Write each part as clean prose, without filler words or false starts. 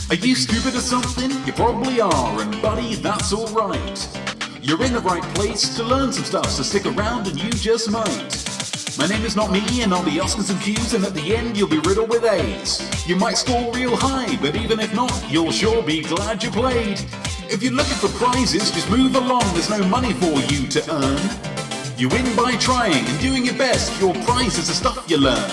Are you stupid or something? You probably are, and buddy, that's alright. You're in the right place to learn some stuff, so stick around and you just might. My name is Notme, and I'll be asking some Q's, and at the end you'll be riddled with A's. You might score real high, but even if not, you'll sure be glad you played. If you're looking for prizes, just move along, there's no money for you to earn. You win by trying and doing your best, your prize is the stuff you learn.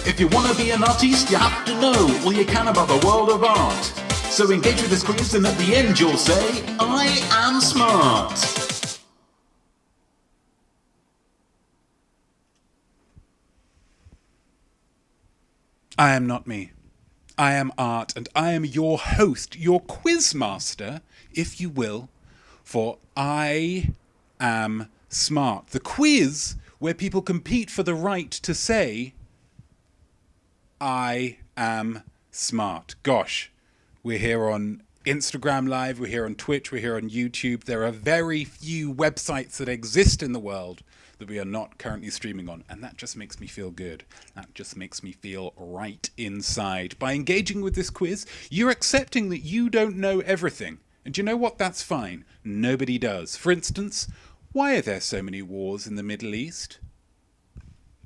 If you want to be an artiste, you have to know all you can about the world of art. So engage with this quiz, and at the end you'll say, I am smart. I am not me. I am Art, and I am your host, your quiz master, if you will, for I am smart. The quiz where people compete for the right to say, I am smart. Gosh, we're here on Instagram Live, we're here on Twitch, we're here on YouTube. There are very few websites that exist in the world that we are not currently streaming on, and that just makes me feel good. That just makes me feel right inside. By engaging with this quiz, you're accepting that you don't know everything. And you know what? That's fine. Nobody does. For instance, why are there so many wars in the Middle East?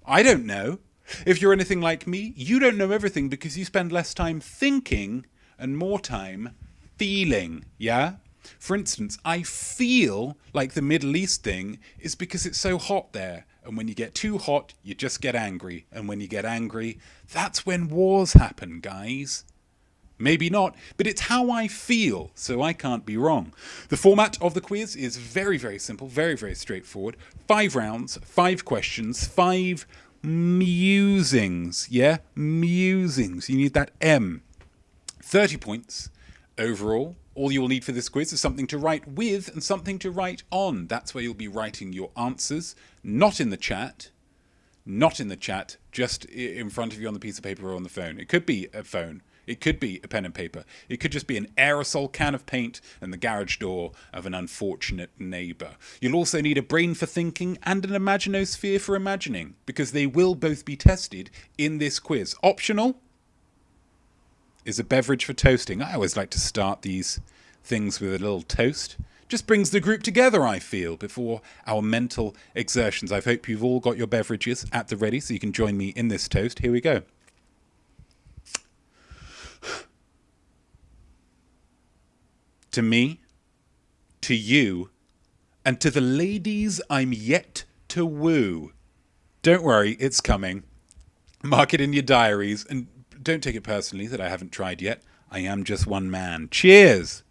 I don't know. If you're anything like me, you don't know everything because you spend less time thinking and more time feeling, yeah? For instance, I feel like the Middle East thing is because it's so hot there. And when you get too hot, you just get angry. And when you get angry, that's when wars happen, guys. Maybe not, but it's how I feel, so I can't be wrong. The format of the quiz is very, very simple, very, very straightforward. 5 rounds, 5 questions, 5 musings. Yeah, musings. You need that M. 30 points overall. All you will need for this quiz is something to write with and something to write on. That's where you'll be writing your answers, not in the chat. Not in the chat, just in front of you on the piece of paper or on the phone. It could be a phone. It could be a pen and paper. It could just be an aerosol can of paint and the garage door of an unfortunate neighbour. You'll also need a brain for thinking and an imaginosphere for imagining, because they will both be tested in this quiz. Optional is a beverage for toasting. I always like to start these things with a little toast. Just brings the group together, I feel, before our mental exertions. I hope you've all got your beverages at the ready so you can join me in this toast. Here we go. To me, to you, and to the ladies I'm yet to woo. Don't worry, it's coming. Mark it in your diaries, and don't take it personally that I haven't tried yet. I am just one man. Cheers!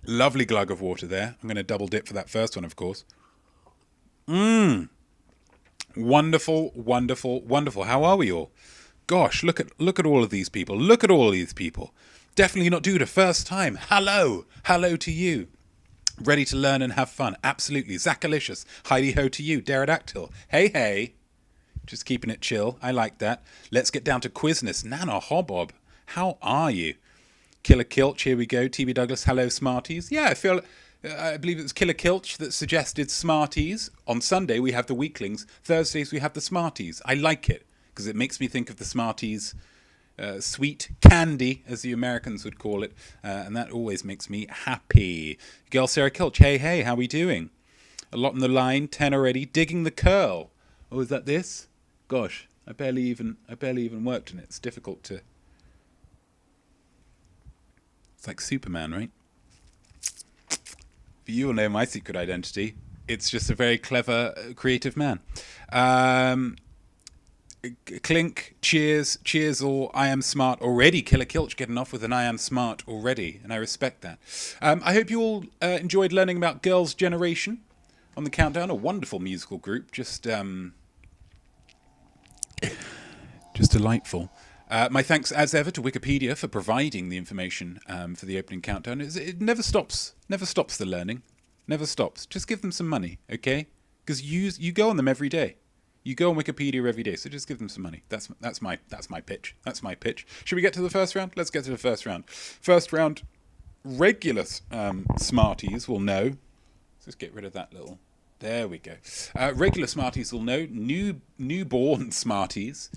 Lovely glug of water there. I'm going to double dip for that first one, of course. Wonderful, wonderful, wonderful. How are we all? Gosh, look at all of these people. Look at all of these people. Definitely not due to first time. Hello. Hello to you. Ready to learn and have fun. Absolutely. Zachalicious. Heidi-ho to you. Pterodactyl. Hey, hey. Just keeping it chill. I like that. Let's get down to quizness. Nana Hobob. How are you? Killer Kilch. Here we go. TB Douglas. Hello, Smarties. Yeah, I believe it was Killer Kilch that suggested Smarties. On Sunday, we have the Weaklings. Thursdays, we have the Smarties. I like it, because it makes me think of the Smarties sweet candy, as the Americans would call it, and that always makes me happy. Girl Sarah Kilch, hey, how we doing? A lot on the line, 10 already. Digging the curl. Oh, is that this? Gosh, I barely even worked in it. It's difficult to... It's like Superman, right? You will know my secret identity. It's just a very clever, creative man. Clink, cheers all. I am smart already. Killer Kilch getting off with an I am smart already, and I respect that. I hope you all enjoyed learning about Girls' Generation on the Countdown, a wonderful musical group, just delightful. My thanks, as ever, to Wikipedia for providing the information for the opening countdown. It never stops the learning, never stops. Just give them some money, okay? Because you go on them every day. You go on Wikipedia every day, so just give them some money. That's my pitch. That's my pitch. Should we get to the first round? Let's get to the first round. First round, regular Smarties will know. Let's just get rid of that little There we go. Regular Smarties will know. Newborn Smarties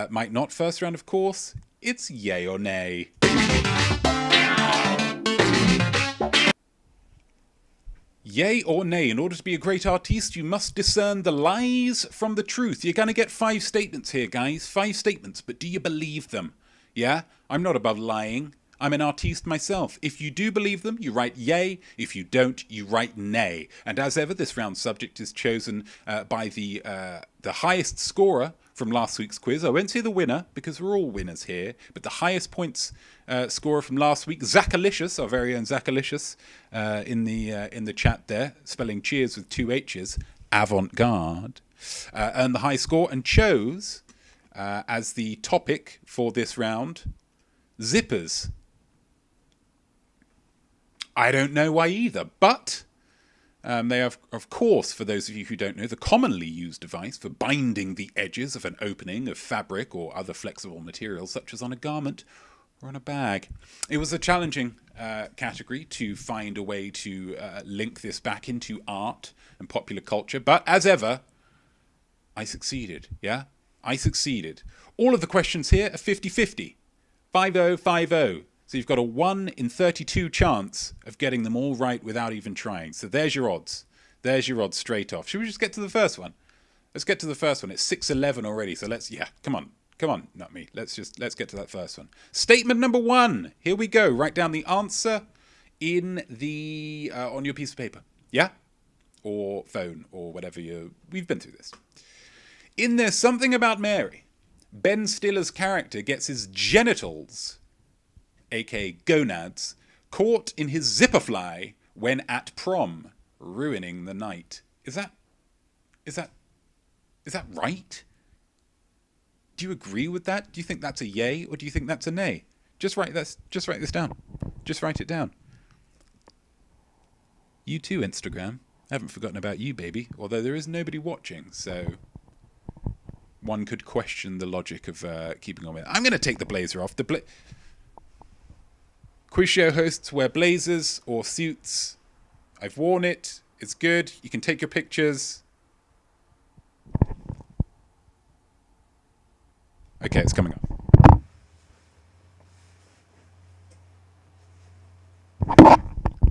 might not. First round, of course. It's yay or nay. Yay or nay, in order to be a great artiste, you must discern the lies from the truth. You're going to get 5 statements here, guys. 5 statements, but do you believe them? Yeah? I'm not above lying. I'm an artiste myself. If you do believe them, you write yay. If you don't, you write nay. And as ever, this round's subject is chosen by the highest scorer from last week's quiz. I won't say the winner, because we're all winners here, but the highest points scorer from last week, Zachalicious, our very own Zachalicious, in the chat there, spelling cheers with 2 H's, avant-garde, earned the high score and chose, as the topic for this round, zippers. I don't know why either, but they are, of course, for those of you who don't know, the commonly used device for binding the edges of an opening of fabric or other flexible materials, such as on a garment or on a bag. It was a challenging category to find a way to link this back into art and popular culture, but as ever, I succeeded, yeah? I succeeded. All of the questions here are 50-50. 50-50. So you've got a 1 in 32 chance of getting them all right without even trying. So there's your odds. There's your odds straight off. Should we just get to the first one? Let's get to the first one. It's 6-11 already. So come on, not me. Let's get to that first one. Statement number 1. Here we go. Write down the answer in the on your piece of paper. Yeah? Or phone or whatever we've been through this. In There's Something About Mary, Ben Stiller's character gets his genitals, aka gonads, caught in his zipper fly when at prom, ruining the night. Is that right? Do you agree with that? Do you think that's a yay or do you think that's a nay? Just write this down. Just write it down. You too, Instagram. I haven't forgotten about you, baby. Although there is nobody watching, so one could question the logic of keeping on with it. I'm going to take the blazer off. Quiz show hosts wear blazers or suits. I've worn it. It's good. You can take your pictures. Okay, it's coming up.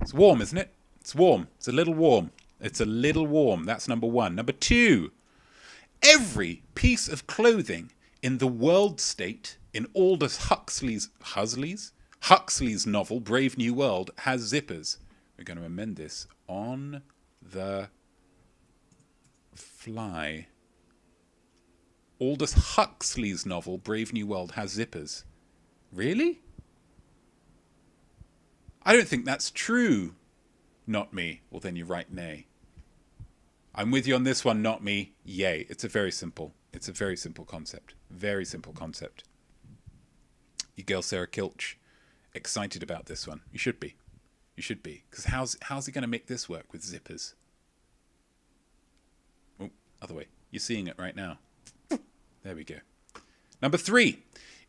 It's warm, isn't it? It's warm. It's a little warm. It's a little warm. That's number 1. Number 2. Every piece of clothing in the world state in Aldous Huxley's novel, Brave New World, has zippers. We're going to amend this. On the fly. Aldous Huxley's novel, Brave New World, has zippers. Really? I don't think that's true. Not me. Well, then you write nay. I'm with you on this one, not me. Yay. It's a very simple concept. Very simple concept. You girl Sarah Kilch, excited about this one. You should be. Because how's he going to make this work with zippers? Oh, other way. You're seeing it right now. There we go. Number 3.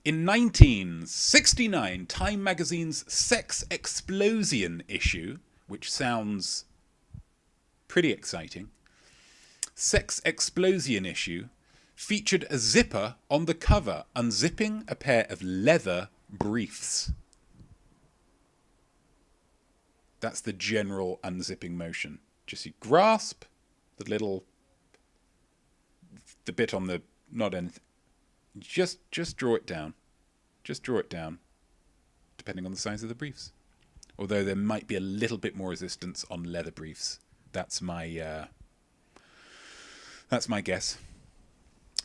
In 1969, Time magazine's Sex Explosion issue, which sounds pretty exciting, Sex Explosion issue featured a zipper on the cover, unzipping a pair of leather briefs. That's the general unzipping motion. Just you grasp the bit on the, not anything. Just draw it down. Just draw it down, depending on the size of the briefs. Although there might be a little bit more resistance on leather briefs. That's my guess.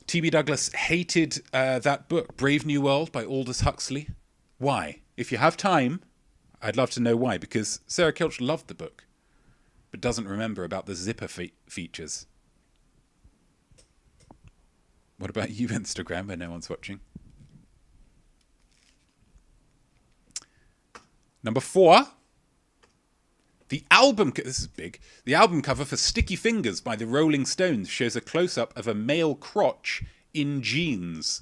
T.B. Douglas hated that book, Brave New World by Aldous Huxley. Why? If you have time, I'd love to know why, because Sarah Kilch loved the book, but doesn't remember about the zipper features. What about you, Instagram, where no one's watching? Number 4. This is big. The album cover for Sticky Fingers by the Rolling Stones shows a close-up of a male crotch in jeans.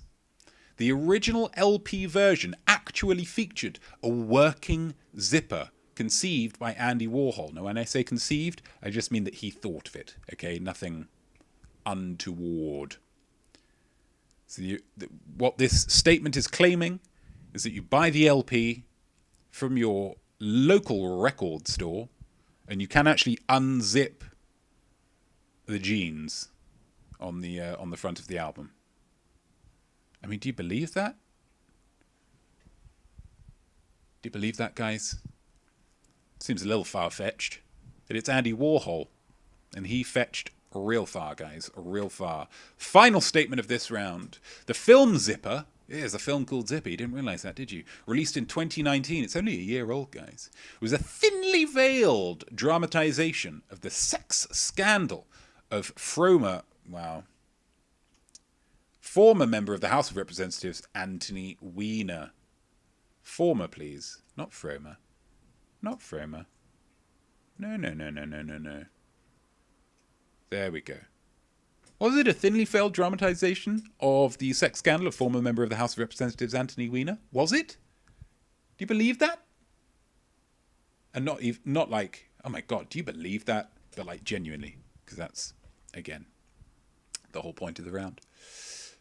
The original LP version actually featured a working zipper conceived by Andy Warhol. Now, when I say conceived, I just mean that he thought of it, okay? Nothing untoward. So what this statement is claiming is that you buy the LP from your local record store and you can actually unzip the jeans on the front of the album. I mean, do you believe that? Do you believe that, guys? Seems a little far-fetched. But it's Andy Warhol, and he fetched real far, guys, real far. Final statement of this round. The film Zipper, there's a film called Zipper, you didn't realise that, did you? Released in 2019, it's only a year old, guys. It was a thinly veiled dramatisation of the sex scandal of former member of the House of Representatives, Anthony Weiner. Former, please. Not Fromer. Not Fromer. No. There we go. Was it a thinly veiled dramatisation of the sex scandal of former member of the House of Representatives, Anthony Weiner? Was it? Do you believe that? And not like, oh my God, do you believe that? But like genuinely, because that's, again, the whole point of the round.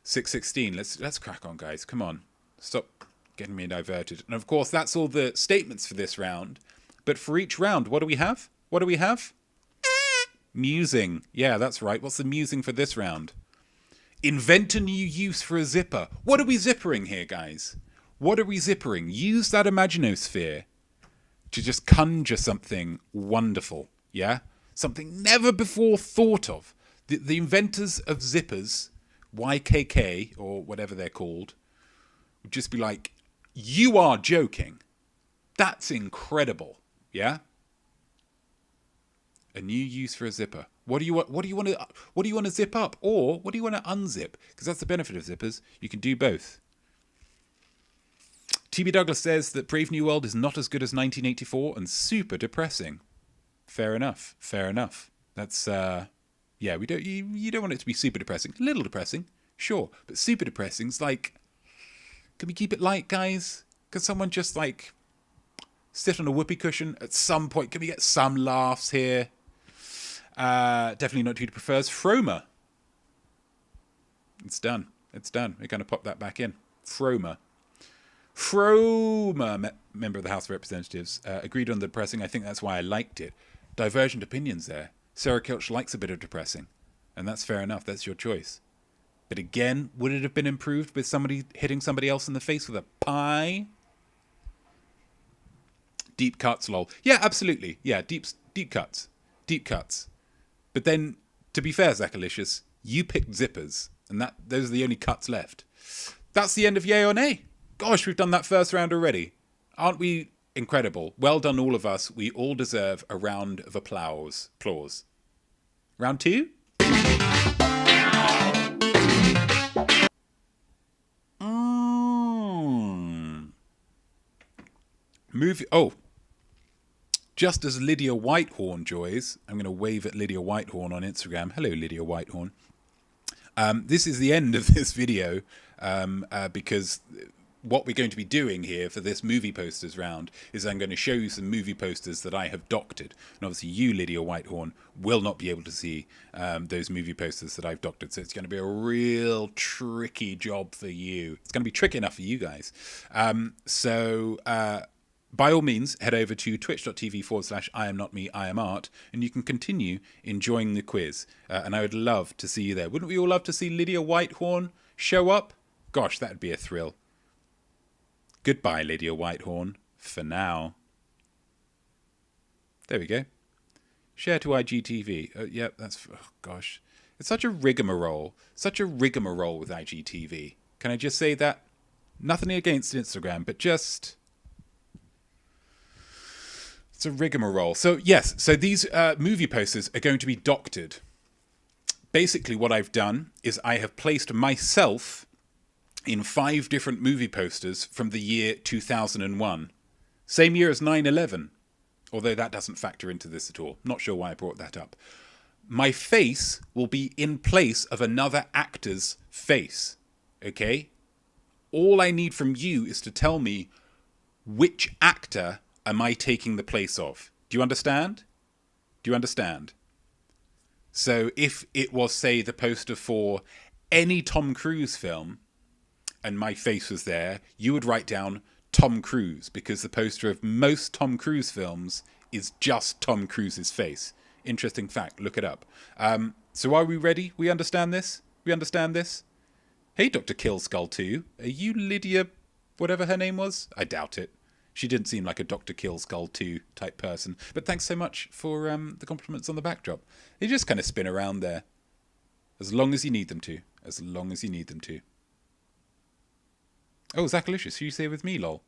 6:16. Let's crack on, guys. Come on. Stop getting me diverted. And of course, that's all the statements for this round. But for each round, what do we have? What do we have? Musing. Yeah, that's right. What's the musing for this round? Invent a new use for a zipper. What are we zippering here, guys? What are we zippering? Use that imaginosphere to just conjure something wonderful. Yeah? Something never before thought of. The inventors of zippers, YKK, or whatever they're called, would just be like, you are joking. That's incredible. Yeah? A new use for a zipper. What do you want to zip up, or what do you want to unzip? Because that's the benefit of zippers. You can do both. TB Douglas says that Brave New World is not as good as 1984 and super depressing. Fair enough. That's you don't want it to be super depressing. A little depressing, sure, but super depressing's like, can we keep it light, guys? Can someone just like sit on a whoopee cushion at some point? Can we get some laughs here? Definitely not who prefers Fromer. It's done. We're going to pop that back in. Fromer, member of the House of Representatives, agreed on the depressing. I think that's why I liked it. Divergent opinions there. Sarah Kilch likes a bit of depressing, and that's fair enough. That's your choice. But again, would it have been improved with somebody hitting somebody else in the face with a pie? Deep cuts, lol. Yeah, absolutely. Yeah, deep cuts. But then, to be fair, Zachalicious, you picked zippers, and those are the only cuts left. That's the end of Yay or Nay. Gosh, we've done that first round already. Aren't we incredible? Well done, all of us. We all deserve a round of applause. Round 2? Just as Lydia Whitehorn joys, I'm going to wave at Lydia Whitehorn on Instagram. Hello, Lydia Whitehorn. This is the end of this video because what we're going to be doing here for this movie posters round is I'm going to show you some movie posters that I have doctored. And obviously you, Lydia Whitehorn, will not be able to see those movie posters that I've doctored. So it's going to be a real tricky job for you. It's going to be tricky enough for you guys. By all means, head over to twitch.tv/IamNotMeIamArt and you can continue enjoying the quiz. And I would love to see you there. Wouldn't we all love to see Lydia Whitehorn show up? Gosh, that would be a thrill. Goodbye, Lydia Whitehorn, for now. There we go. Share to IGTV. Yep, that's... Oh, gosh. It's such a rigmarole. Such a rigmarole with IGTV. Can I just say that? Nothing against Instagram, but just... It's a rigmarole. So, yes. So these movie posters are going to be doctored. Basically, what I've done is I have placed myself in 5 different movie posters from the year 2001. Same year as 9/11. Although that doesn't factor into this at all. Not sure why I brought that up. My face will be in place of another actor's face. Okay? All I need from you is to tell me which actor am I taking the place of? Do you understand? Do you understand? So if it was, say, the poster for any Tom Cruise film and my face was there, you would write down Tom Cruise, because the poster of most Tom Cruise films is just Tom Cruise's face. Interesting fact. Look it up. So are we ready? We understand this? We understand this? Hey, Dr. Killskull 2. Are you Lydia, whatever her name was? I doubt it. She didn't seem like a Dr. Killskull 2 type person. But thanks so much for the compliments on the backdrop. They just kind of spin around there. As long as you need them to. As long as you need them to. Oh, Zachalicious, who you say with me, lol?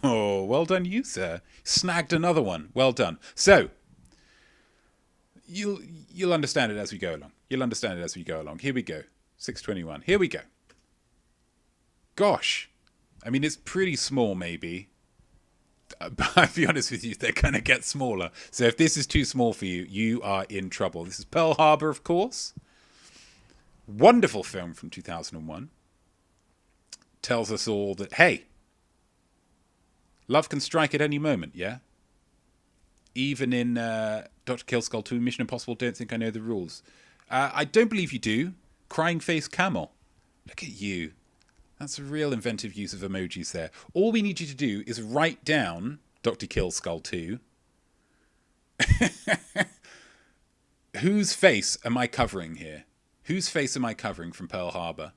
Oh, well done you, sir. Snagged another one. Well done. So, you'll understand it as we go along. You'll understand it as we go along. Here we go. 621. Here we go. Gosh. I mean, it's pretty small, maybe. But I'll be honest with you, they're going to get smaller. So if this is too small for you, you are in trouble. This is Pearl Harbor, of course. Wonderful film from 2001. Tells us all that, hey, love can strike at any moment, yeah? Even in Dr. Killskull 2, Mission Impossible, Don't Think I Know the Rules. I don't believe you do. Crying Face Camel. Look at you. That's a real inventive use of emojis there. All we need you to do is write down Dr. Killskull 2. Whose face am I covering here? Whose face am I covering from Pearl Harbor?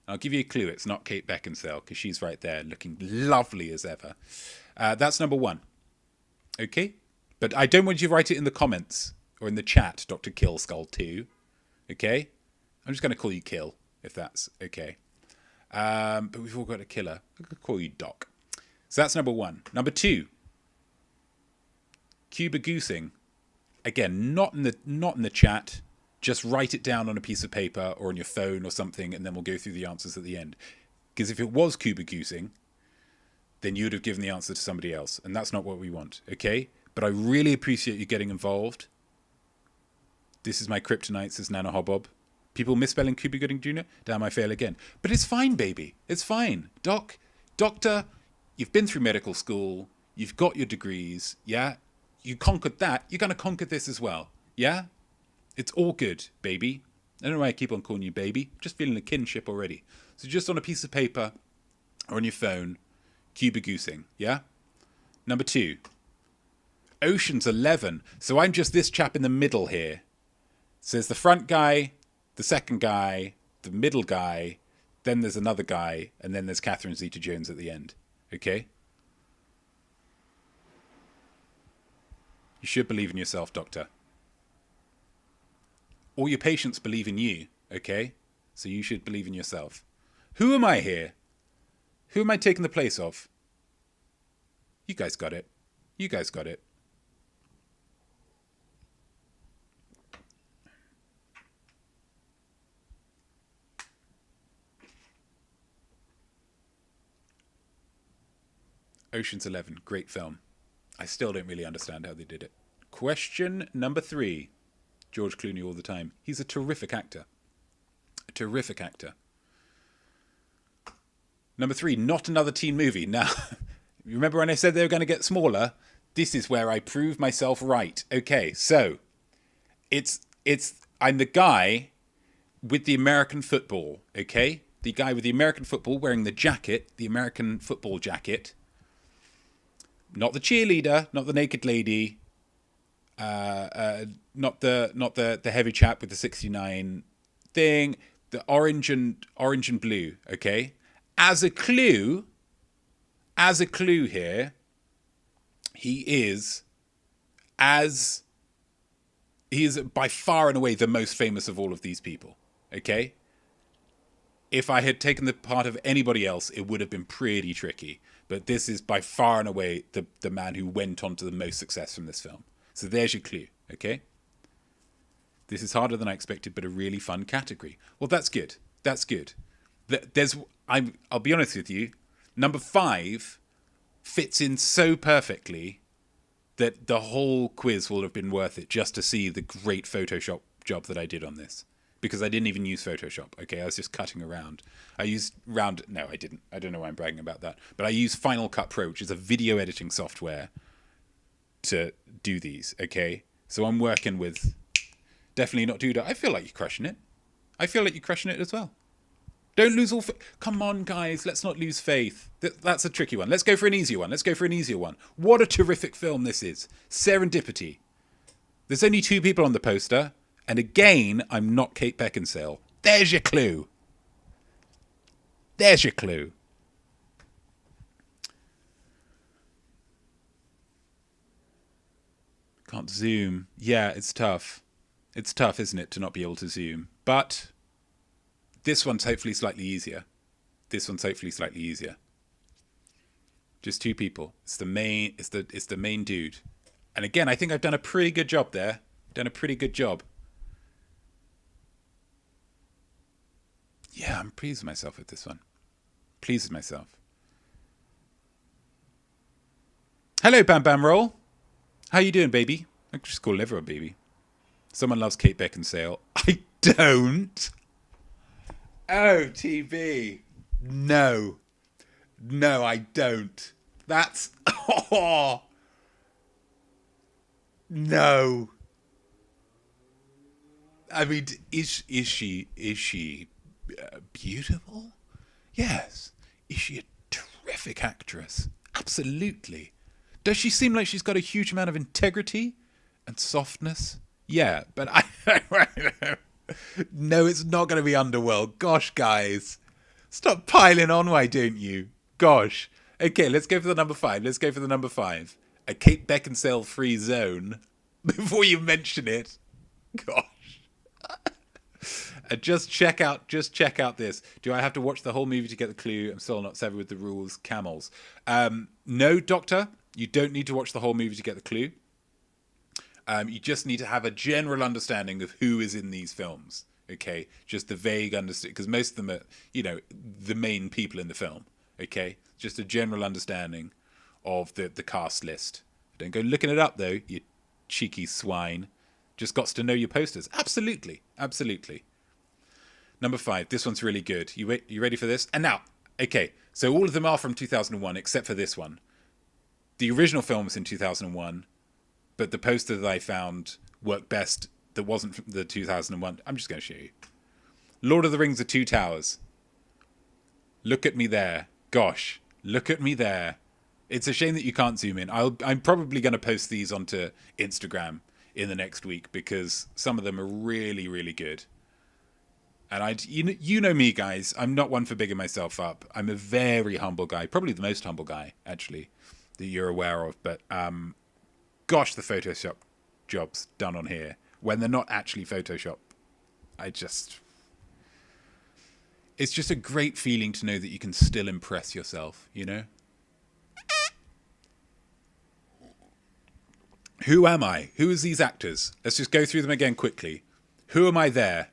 I'll give you a clue. It's not Kate Beckinsale, because she's right there looking lovely as ever. That's number one. Okay? But I don't want you to write it in the comments or in the chat, Dr. Killskull 2. Okay? I'm just going to call you Kill, if that's okay. But we've all got a killer. I could call you Doc. So that's number one. Number two. Cuba goosing. Again, not in the chat. Just write it down on a piece of paper or on your phone or something, and then we'll go through the answers at the end. Because if it was Cuba goosing, then you would have given the answer to somebody else, and that's not what we want, okay? But I really appreciate you getting involved. This is my kryptonite, says Nana Hobbob. People misspelling Cuba Gooding Jr.? Damn, I fail again. But it's fine, baby. It's fine. Doctor, you've been through medical school. You've got your degrees, yeah? You conquered that. You're going to conquer this as well, yeah? It's all good, baby. I don't know why I keep on calling you baby. Just feeling a kinship already. So just on a piece of paper or on your phone, Cuba goosing, yeah? Number two, Ocean's 11. So I'm just this chap in the middle here. So there's the front guy, the second guy, the middle guy, then there's another guy, and then there's Catherine Zeta-Jones at the end. Okay? You should believe in yourself, Doctor. All your patients believe in you, okay? So you should believe in yourself. Who am I here? Who am I taking the place of? You guys got it. You guys got it. Ocean's 11, great film. I still don't really understand how they did it. Question number 3. George Clooney all the time. He's a terrific actor. A terrific actor. Number 3, not another teen movie. Now, you remember when I said they were going to get smaller? This is where I prove myself right. Okay, so I'm the guy with the American football, okay? The guy with the American football wearing the jacket, the American football jacket. Not the cheerleader, not the naked lady, not the heavy chap with the 69 thing, the orange and blue, okay? As a clue here, he is by far and away the most famous of all of these people, okay? If I had taken the part of anybody else, it would have been pretty tricky. But this is by far and away the man who went on to the most success from this film. So there's your clue, okay? This is harder than I expected, but a really fun category. Well, that's good. That's good. I'll be honest with you, number 5 fits in so perfectly that the whole quiz will have been worth it just to see the great Photoshop job that I did on this. Because I didn't even use Photoshop, okay? I was just cutting around. I used no, I didn't. I don't know why I'm bragging about that. But I used Final Cut Pro, which is a video editing software to do these, okay? So I'm working with definitely not Duda. I feel like you're crushing it. I feel like you're crushing it as well. Don't lose all come on, guys. Let's not lose faith. That's a tricky one. Let's go for an easier one. What a terrific film this is. Serendipity. There's only 2 people on the poster. And again, I'm not Kate Beckinsale. There's your clue. Can't zoom. Yeah, it's tough. It's tough, isn't it, to not be able to zoom. But this one's hopefully slightly easier. Just 2 people. It's the main dude. And again, I think I've done a pretty good job there. Yeah, I'm pleased with myself with this one. Hello, Bam Bam Roll. How you doing, baby? I could just call everyone baby. Someone loves Kate Beckinsale. I don't. Oh, TV. No, I don't. That's... Oh. No. I mean, is she beautiful? Yes. Is she a terrific actress? Absolutely. Does she seem like she's got a huge amount of integrity and softness? Yeah, but no, it's not going to be Underworld. Gosh, guys. Stop piling on, why don't you? Gosh. Okay, let's go for the number 5. A Kate Beckinsale free zone. Before you mention it. Gosh. Just check out this. Do I have to watch the whole movie to get the clue? I'm still not savvy with the rules. Camels. No, Doctor. You don't need to watch the whole movie to get the clue. You just need to have a general understanding of who is in these films. Okay? Just the vague understanding. Because most of them are, the main people in the film. Okay? Just a general understanding of the cast list. Don't go looking it up, though, you cheeky swine. Just got to know your posters. Absolutely. Number 5. This one's really good. You ready for this? And now, okay, so all of them are from 2001, except for this one. The original film was in 2001, but the poster that I found worked best that wasn't from the 2001. I'm just going to show you. Lord of the Rings: The Two Towers. Look at me there. Gosh, look at me there. It's a shame that you can't zoom in. I'm probably going to post these onto Instagram in the next week because some of them are really, really good. And you know me, guys. I'm not one for bigging myself up. I'm a very humble guy, probably the most humble guy, actually, that you're aware of. But gosh, the Photoshop jobs done on here when they're not actually Photoshop. It's just a great feeling to know that you can still impress yourself, Who am I? Who is these actors? Let's just go through them again quickly. Who am I there?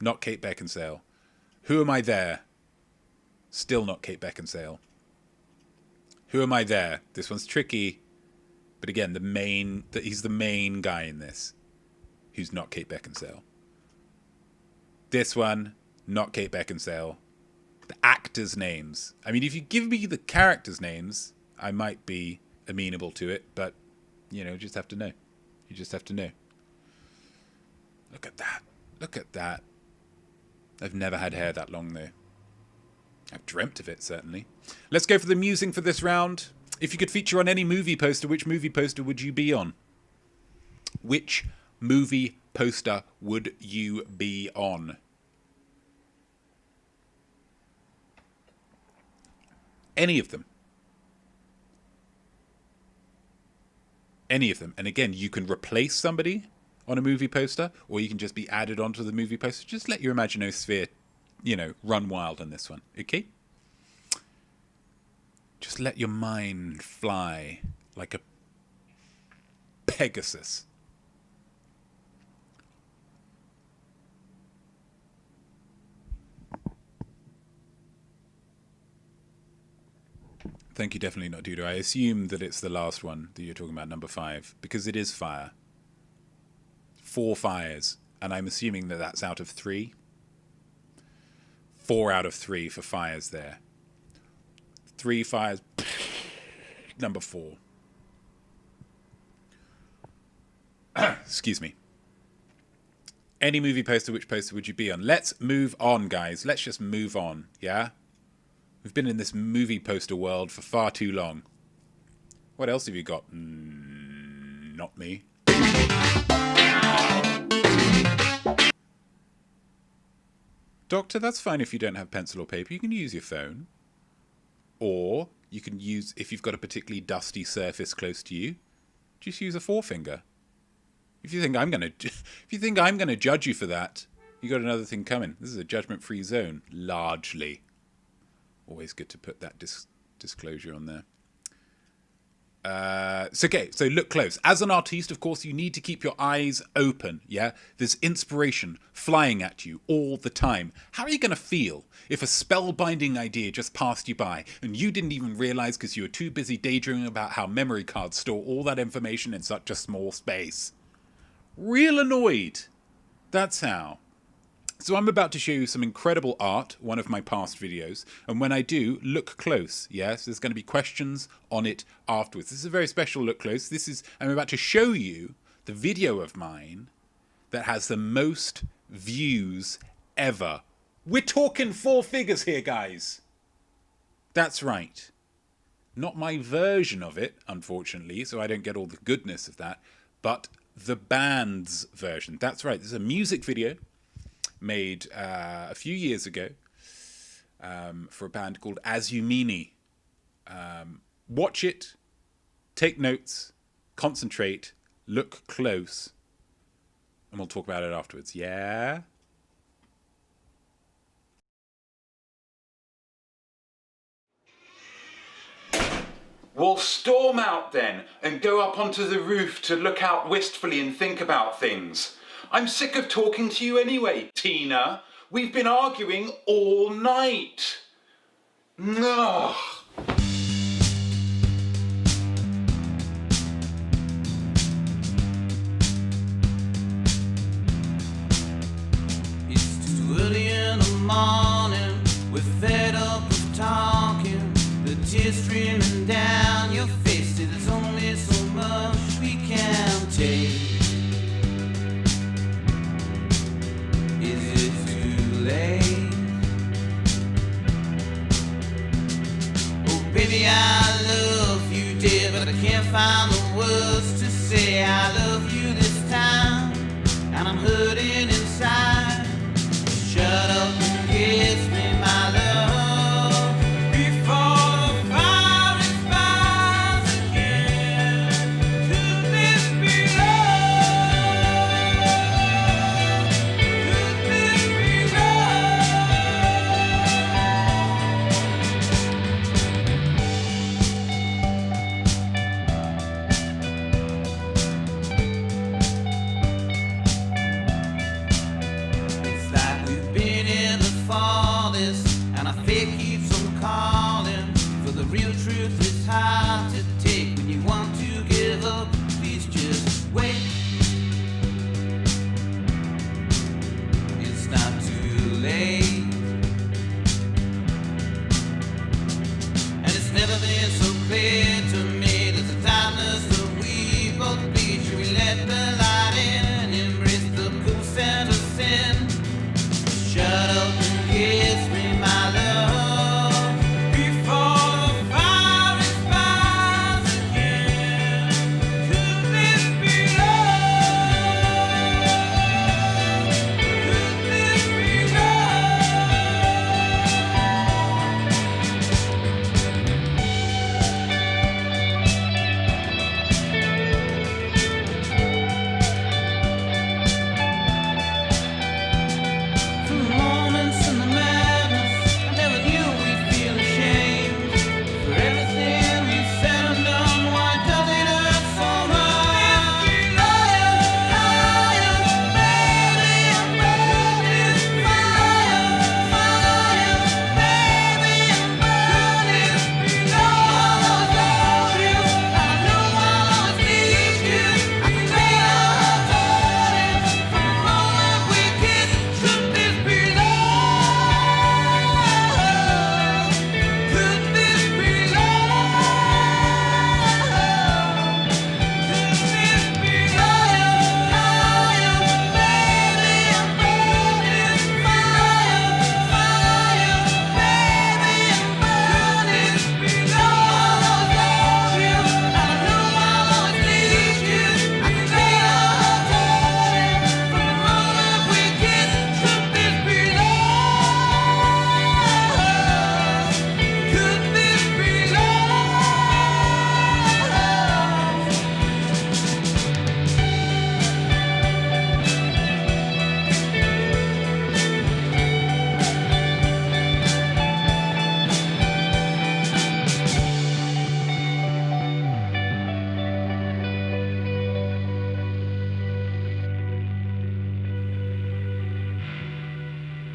Not Kate Beckinsale. Who am I there? Still not Kate Beckinsale. Who am I there? This one's tricky. But again, he's the main guy in this. Who's not Kate Beckinsale. This one, not Kate Beckinsale. The actors' names. I mean, if you give me the characters' names, I might be amenable to it. But, just have to know. You just have to know. Look at that. I've never had hair that long, though. I've dreamt of it, certainly. Let's go for the musing for this round. If you could feature on any movie poster, which movie poster would you be on? Which movie poster would you be on? Any of them. Any of them. And again, you can replace somebody on a movie poster, or you can just be added onto the movie poster. Just let your imaginosphere, run wild on this one, okay? Just let your mind fly like a Pegasus. Thank you, definitely not Duda. I assume that it's the last one that you're talking about, number 5, because it is fire. 4 fires, and I'm assuming that that's out of 3. 4 out of 3 for fires there. 3 fires, number 4. Excuse me. Any movie poster, which poster would you be on? Let's move on, guys. Let's just move on, yeah? We've been in this movie poster world for far too long. What else have you got? Not me. Doctor, that's fine if you don't have pencil or paper. You can use your phone. Or you can use, if you've got a particularly dusty surface close to you, just use a forefinger. If you think I'm gonna judge you for that, you got another thing coming. This is a judgment-free zone, largely. Always good to put that disclosure on there. So look close. As an artiste, of course, you need to keep your eyes open, yeah? There's inspiration flying at you all the time. How are you going to feel if a spellbinding idea just passed you by and you didn't even realize because you were too busy daydreaming about how memory cards store all that information in such a small space? Real annoyed. That's how. So I'm about to show you some incredible art, one of my past videos, and when I do, look close, yes? There's going to be questions on it afterwards. This is a very special look close. I'm about to show you the video of mine that has the most views ever. We're talking 4 figures here, guys. That's right. Not my version of it, unfortunately, so I don't get all the goodness of that, but the band's version. That's right. This is a music video made a few years ago for a band called As You Meanie. Watch it, take notes, concentrate, look close, and we'll talk about it afterwards. Yeah? We'll storm out then and go up onto the roof to look out wistfully and think about things. I'm sick of talking to you anyway, Tina. We've been arguing all night. Ugh. It's too early in the morning. We're fed up with talking. The tears streaming down your face. There's only so much we can take. Is it too late? Oh baby, I love you, dear, but I can't find the words to say I love you this time, and I'm hurting inside. Shut up and kiss me, my love, before the fire expires again. Could this be love? Could this be love?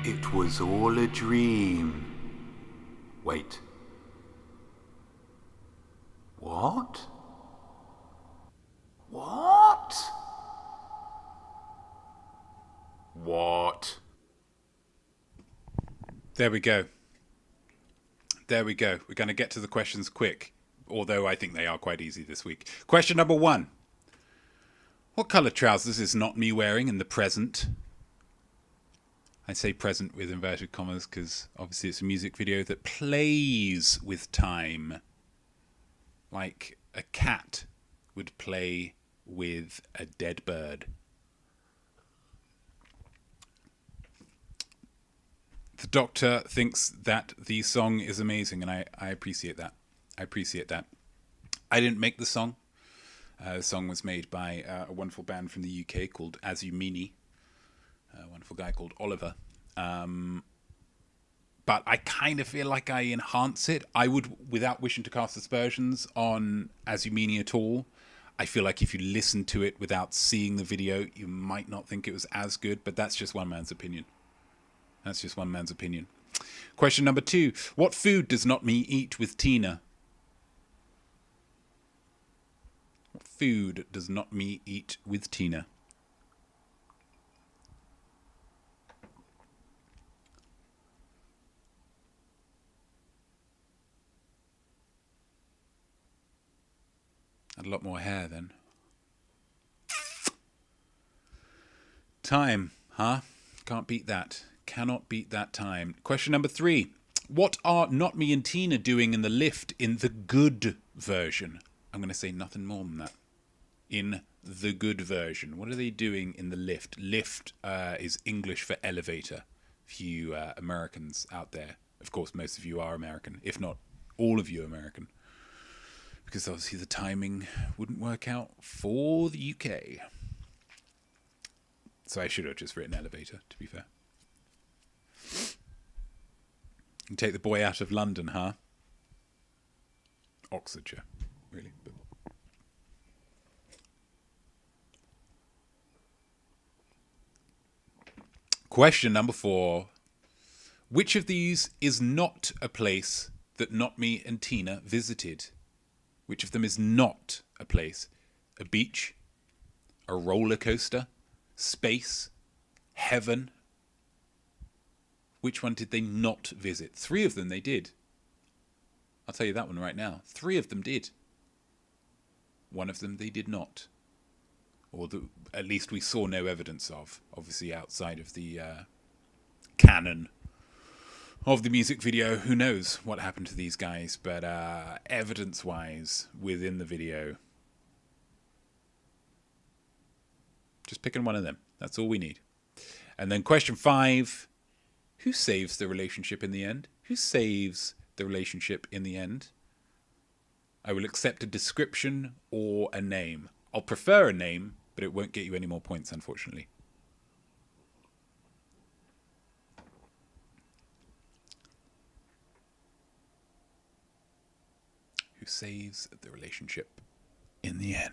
It was all a dream. Wait. What? What? What? There we go. There we go. We're going to get to the questions quick, although I think they are quite easy this week. Question number 1. What colour trousers is Notme wearing in the present? I say present with inverted commas because obviously it's a music video that plays with time. Like a cat would play with a dead bird. The Doctor thinks that the song is amazing, and I appreciate that. I didn't make the song. The song was made by a wonderful band from the UK called As You Meanie. A wonderful guy called Oliver. But I kind of feel like I enhance it. I would, without wishing to cast aspersions on As You Meanie at all, I feel like if you listen to it without seeing the video, you might not think it was as good, but that's just one man's opinion. Question number 2. What food does Notme eat with Tina? What food does Notme eat with Tina? Had a lot more hair then. Time, huh? Can't beat that. Cannot beat that time. Question number 3. What are Notme and Tina doing in the lift in the good version? I'm going to say nothing more than that. In the good version. What are they doing in the lift? Lift is English for elevator. For you Americans out there. Of course, most of you are American. If not, all of you are American. Because obviously the timing wouldn't work out for the UK. So I should have just written elevator, to be fair. You take the boy out of London, huh? Oxfordshire, really. But... Question number 4. Which of these is not a place that Notme and Tina visited? Which of them is not a place? A beach? A roller coaster? Space? Heaven? Which one did they not visit? 3 of them they did. I'll tell you that one right now. 3 of them did. 1 of them they did not. Or at least we saw no evidence of. Obviously outside of the canon of the music video. Who knows what happened to these guys. But evidence-wise, within the video, just picking one of them. That's all we need. And then question 5. Who saves the relationship in the end? Who saves the relationship in the end? I will accept a description or a name. I'll prefer a name, but it won't get you any more points, unfortunately. Who saves the relationship in the end?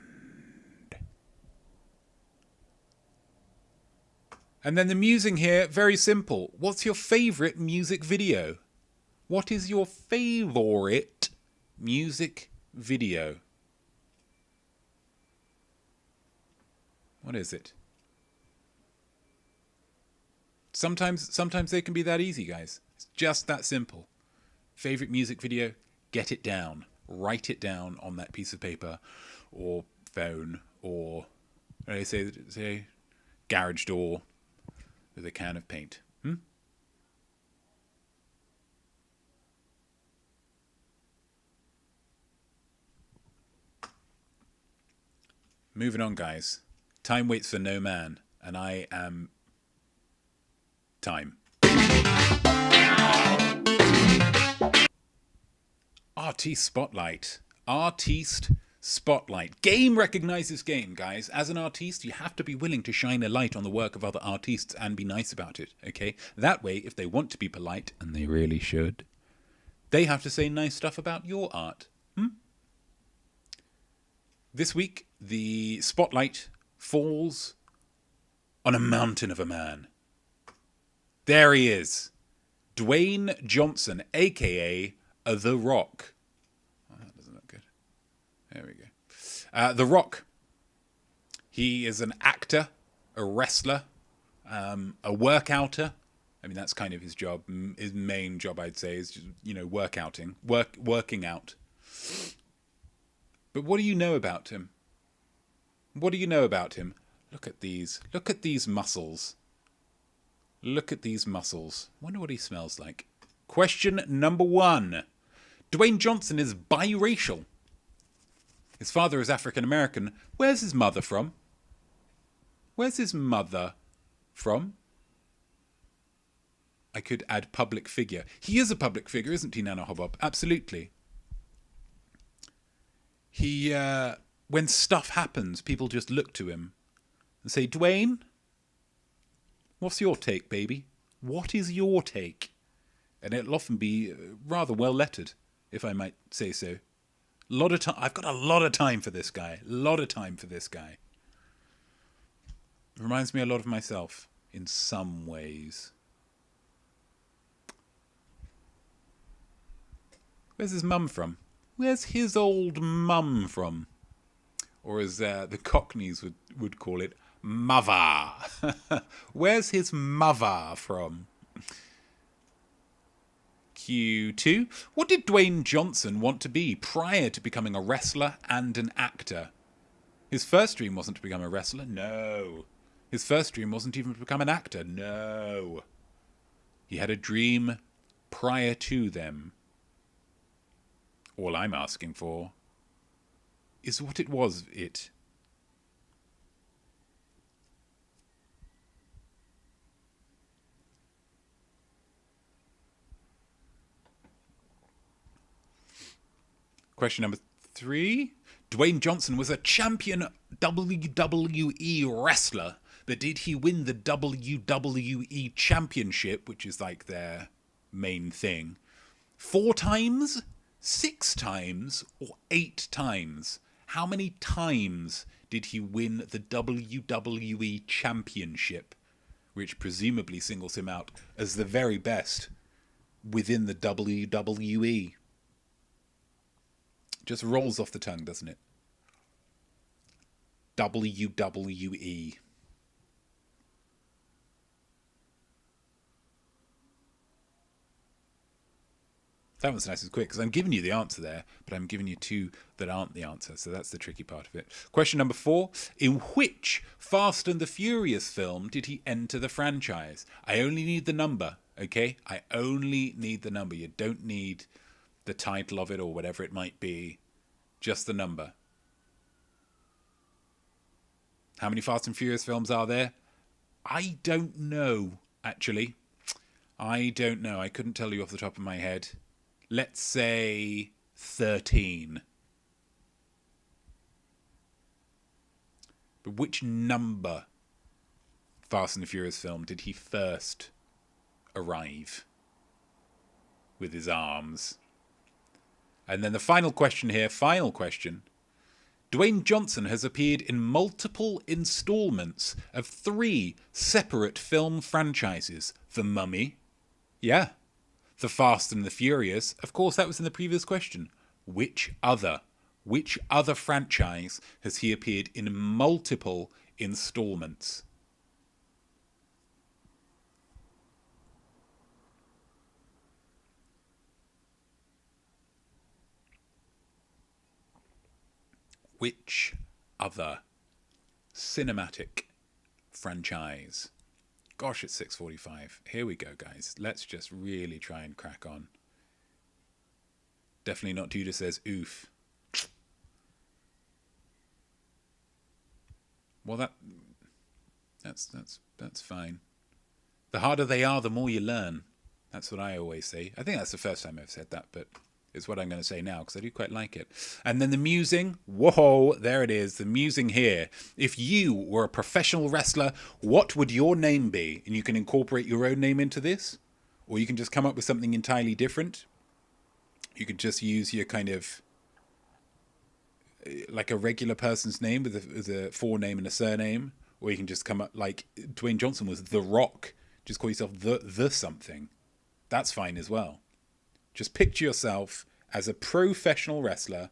And then the musing here, very simple. What's your favourite music video? What is your favourite music video? What is it? Sometimes they can be that easy, guys. It's just that simple. Favourite music video, get it down. Write it down on that piece of paper or phone or, what do they say garage door with a can of paint. Moving on, guys. Time waits for no man, and I am time. Artiste Spotlight. Artiste Spotlight. Game recognizes game, guys. As an artiste, you have to be willing to shine a light on the work of other artists and be nice about it, okay? That way, if they want to be polite, and they really should, they have to say nice stuff about your art. This week, the spotlight falls on a mountain of a man. There he is. Dwayne Johnson, a.k.a. The Rock. Oh, that doesn't look good. There we go. The Rock. He is an actor, a wrestler, a workouter. I mean, that's kind of his job. His main job, I'd say, is just, working out. But what do you know about him? What do you know about him? Look at these. Look at these muscles. Look at these muscles. Wonder what he smells like. Question number 1. Dwayne Johnson is biracial. His father is African American. Where's his mother from? Where's his mother from? I could add public figure. He is a public figure, isn't he, Nana Hobbob? Absolutely. He, when stuff happens, people just look to him and say, Dwayne, what's your take, baby? What is your take? And it'll often be rather well lettered, if I might say so. Lot of time. I've got a lot of time for this guy. A lot of time for this guy. Reminds me a lot of myself in some ways. Where's his mum from? Where's his old mum from? Or as the Cockneys would call it, mother. Where's his mother from? Q2. What did Dwayne Johnson want to be prior to becoming a wrestler and an actor? His first dream wasn't to become a wrestler. No. His first dream wasn't even to become an actor. No. He had a dream prior to them. All I'm asking for is what it was, it. Question number 3. Dwayne Johnson was a champion WWE wrestler, but did he win the WWE Championship, which is like their main thing, 4 times, 6 times, or 8 times? How many times did he win the WWE Championship, which presumably singles him out as the very best within the WWE? Just rolls off the tongue, doesn't it? WWE. That was nice and quick, because I'm giving you the answer there, but I'm giving you 2 that aren't the answer, so that's the tricky part of it. Question number 4. In which Fast and the Furious film did he enter the franchise? I only need the number, okay? I only need the number. You don't need the title of it or whatever it might be. Just the number. How many Fast and Furious films are there? I don't know, actually. I don't know. I couldn't tell you off the top of my head. Let's say 13. But which number Fast and the Furious film did he first arrive with his arms? And then the final question here, Dwayne Johnson has appeared in multiple installments of 3 separate film franchises. The Mummy. Yeah. The Fast and the Furious. Of course, that was in the previous question. Which other franchise has he appeared in multiple installments? Which other cinematic franchise? Gosh, it's 6:45. Here we go, guys. Let's just really try and crack on. Definitely not Duda says oof. Well, that's fine. The harder they are, the more you learn. That's what I always say. I think that's the first time I've said that, but it's what I'm going to say now because I do quite like it. And then the musing. Whoa, there it is. The musing here. If you were a professional wrestler, what would your name be? And you can incorporate your own name into this, or you can just come up with something entirely different. You could just use your kind of like a regular person's name with a forename and a surname, or you can just come up like Dwayne Johnson was The Rock. Just call yourself the something. That's fine as well. Just picture yourself as a professional wrestler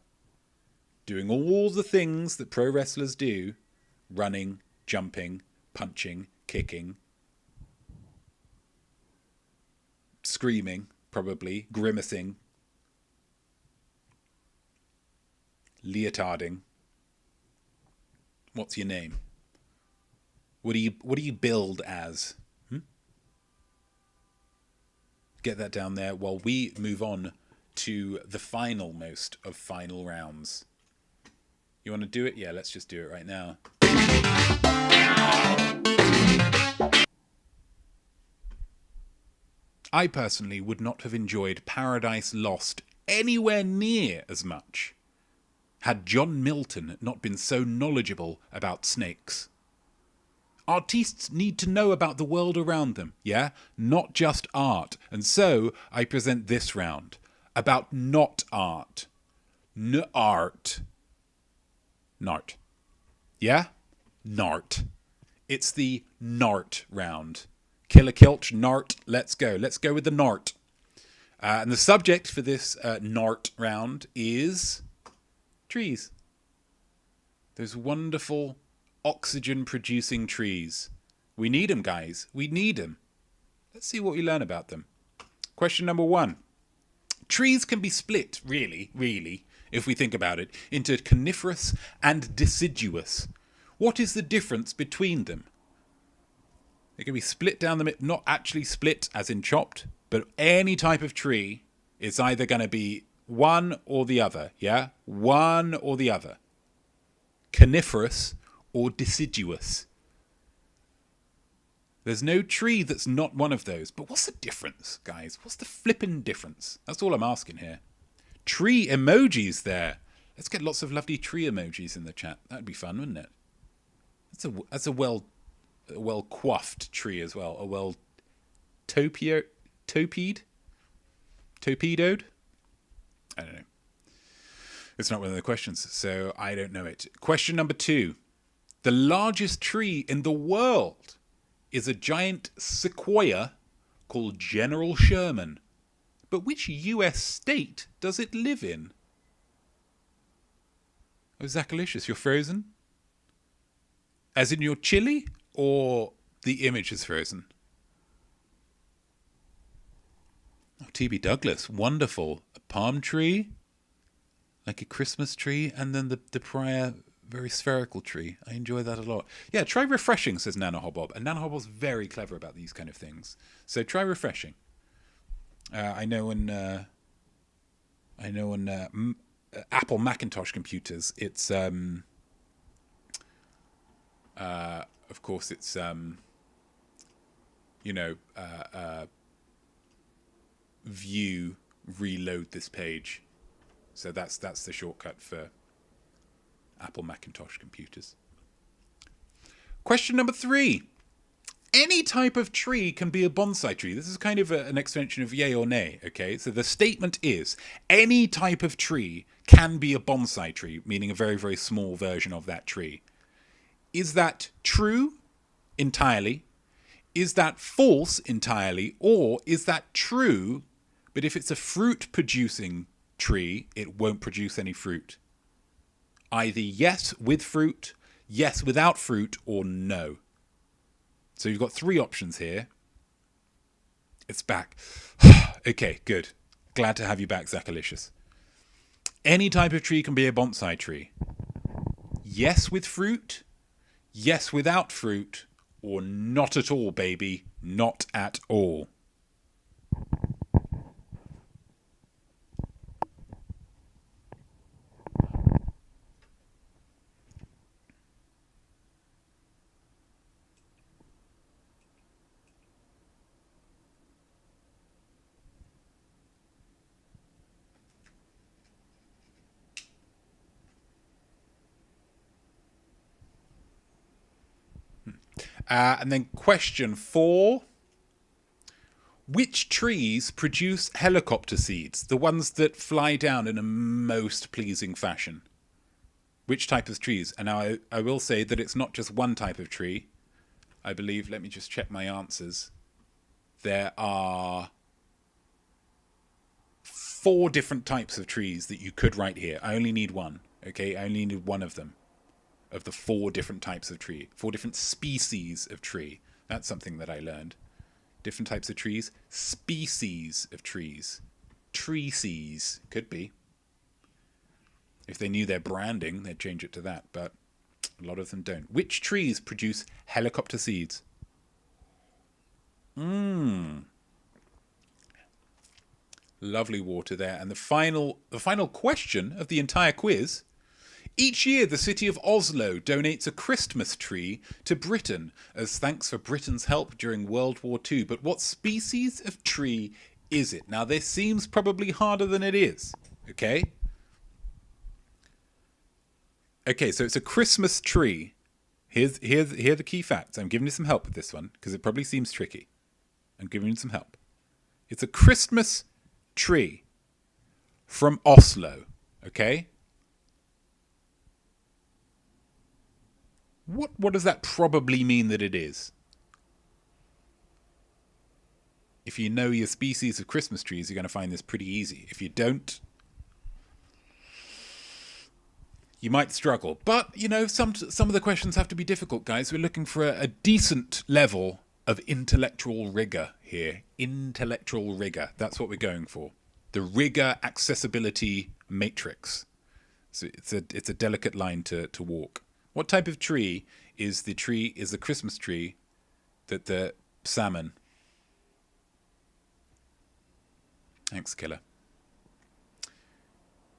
doing all the things that pro wrestlers do. Running, jumping, punching, kicking, screaming, probably, grimacing, leotarding. What's your name? What do you build as? Get that down there while we move on to the final most of final rounds. You want to do it? Yeah, let's just do it right now. I personally would not have enjoyed Paradise Lost anywhere near as much had John Milton not been so knowledgeable about snakes. Artists need to know about the world around them, yeah? Not just art. And so I present this round about not art. N-art. Nart. Yeah? Nart. It's the Nart round. Killer Kilch, Nart, let's go. Let's go with the Nart. And the subject for this Nart round is trees. Those wonderful oxygen-producing trees. We need them, guys. We need them. Let's see what we learn about them. Question number 1. Trees can be split, really, if we think about it, into coniferous and deciduous. What is the difference between them? They can be split down the middle, not actually split as in chopped, but any type of tree is either going to be one or the other, yeah? One or the other. Coniferous or deciduous. There's no tree that's not one of those. But what's the difference, guys? What's the flippin' difference? That's all I'm asking here. Tree emojis there. Let's get lots of lovely tree emojis in the chat. That'd be fun, wouldn't it? That's a well coiffed tree as well. A well torpedoed? I don't know. It's not one of the questions, so I don't know it. Question number 2. The largest tree in the world is a giant sequoia called General Sherman. But which US state does it live in? Oh, Zachalicious, you're frozen? As in your chili, or the image is frozen? Oh, T.B. Douglas, wonderful. A palm tree, like a Christmas tree, and then the prior very spherical tree. I enjoy that a lot. Yeah, try refreshing, says Nana Hobbob. And Nana Hobbob's very clever about these kind of things. So try refreshing. I know on Apple Macintosh computers, it's of course it's view reload this page. So that's the shortcut for Apple Macintosh computers. Question number 3. Any type of tree can be a bonsai tree. This is kind of an extension of yay or nay, okay? So the statement is, any type of tree can be a bonsai tree, meaning a very, very small version of that tree. Is that true entirely? Is that false entirely? Or is that true, but if it's a fruit-producing tree, it won't produce any fruit? Either yes with fruit, yes without fruit, or no. So you've got 3 options here. It's back. Okay, good. Glad to have you back, Zachalicious. Any type of tree can be a bonsai tree. Yes with fruit, yes without fruit, or not at all, baby. Not at all. And then question 4. Which trees produce helicopter seeds? The ones that fly down in a most pleasing fashion. Which type of trees? And now I will say that it's not just one type of tree. I believe, let me just check my answers. there are 4 different types of trees that you could write here. I only need one, okay? I only need one of them, of the 4 different types of tree, 4 different species of tree. That's something that I learned. Different types of trees, species of trees. Treeses, could be. If they knew their branding, they'd change it to that, but a lot of them don't. Which trees produce helicopter seeds? Lovely water there. And the final question of the entire quiz. Each year, the city of Oslo donates a Christmas tree to Britain as thanks for Britain's help during World War II. But what species of tree is it? Now, this seems probably harder than it is. Okay? Okay, so it's a Christmas tree. Here are the key facts. I'm giving you some help with this one because it probably seems tricky. I'm giving you some help. It's a Christmas tree from Oslo. Okay? What does that probably mean that it is? If you know your species of Christmas trees, you're going to find this pretty easy. If you don't, you might struggle. But, you know, some of the questions have to be difficult, guys. We're looking for a decent level of intellectual rigor here. Intellectual rigor. That's what we're going for. The rigor accessibility matrix. So it's a delicate line to walk. What type of tree is the Christmas tree that the salmon... Thanks, Killer.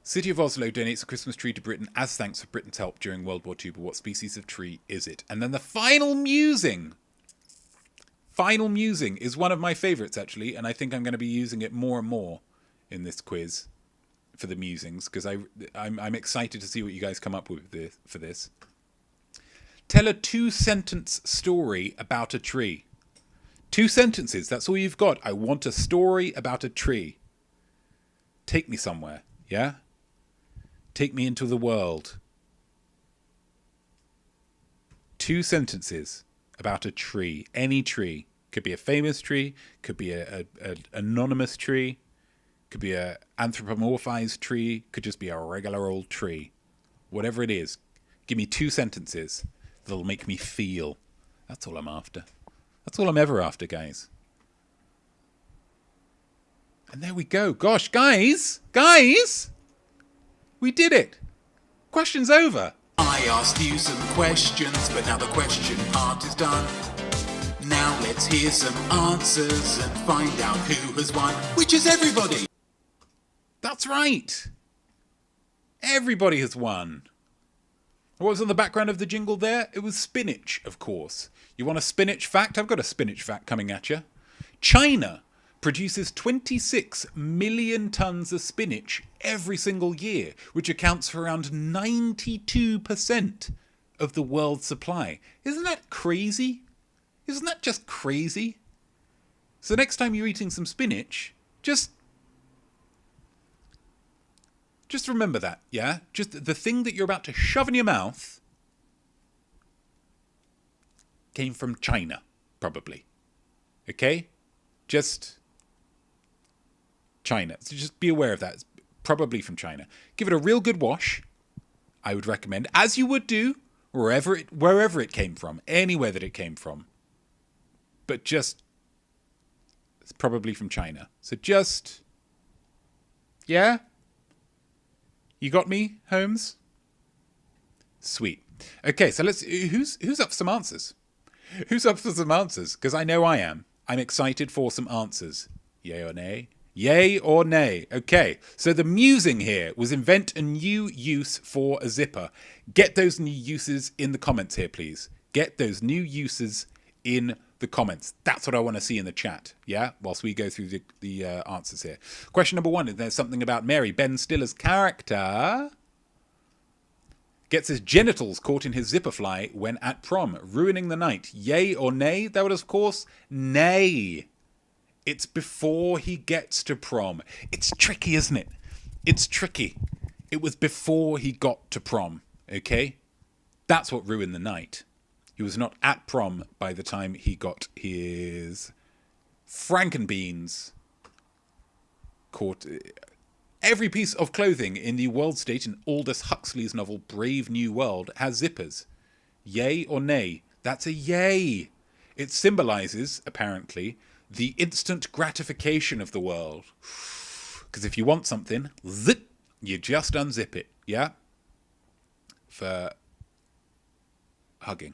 City of Oslo donates a Christmas tree to Britain as thanks for Britain's help during World War II, but what species of tree is it? And then the final musing. Final musing is one of my favourites, actually, and I think I'm going to be using it more and more in this quiz for the musings, because I'm excited to see what you guys come up with for this. Tell a 2-sentence story about a tree. 2 sentences, that's all you've got. I want a story about a tree. Take me somewhere, yeah? Take me into the world. 2 sentences about a tree. Any tree. Could be a famous tree. Could be an anonymous tree. Could be an anthropomorphized tree. Could just be a regular old tree. Whatever it is. Give me 2 sentences that'll make me feel. That's all I'm after. That's all I'm ever after, guys. And there we go. Gosh, guys! We did it! Question's over. I asked you some questions, but now the question part is done. Now let's hear some answers and find out who has won, which is everybody. That's right. Everybody has won. What was on the background of the jingle there? It was spinach, of course. You want a spinach fact? I've got a spinach fact coming at you. China produces 26 million tons of spinach every single year, which accounts for around 92% of the world's supply. Isn't that crazy? Isn't that just crazy? So next time you're eating some spinach, just remember that, yeah? Just the thing that you're about to shove in your mouth came from China, probably. Okay? Just China. So just be aware of that. It's probably from China. Give it a real good wash, I would recommend, as you would do wherever it came from, anywhere that it came from. But just, it's probably from China. So just, yeah? You got me, Holmes? Sweet. Okay, so who's up for some answers? Who's up for some answers? Because I know I am. I'm excited for some answers. Yay or nay? Yay or nay? Okay, so the musing here was invent a new use for a zipper. Get those new uses in the comments here, please. Get those new uses in the comments. That's what I want to see in the chat, yeah? Whilst we go through the answers here. Question number 1, there's something about Mary. Ben Stiller's character gets his genitals caught in his zipper fly when at prom, ruining the night. Yay or nay? That would, of course, nay. It's before he gets to prom. It's tricky, isn't it? It's tricky. It was before he got to prom, okay? That's what ruined the night. He was not at prom by the time he got his Frankenbeans. Caught. Every piece of clothing in the world state in Aldous Huxley's novel Brave New World has zippers. Yay or nay? That's a yay. It symbolises, apparently, the instant gratification of the world. Because if you want something, zip, you just unzip it, yeah? For hugging.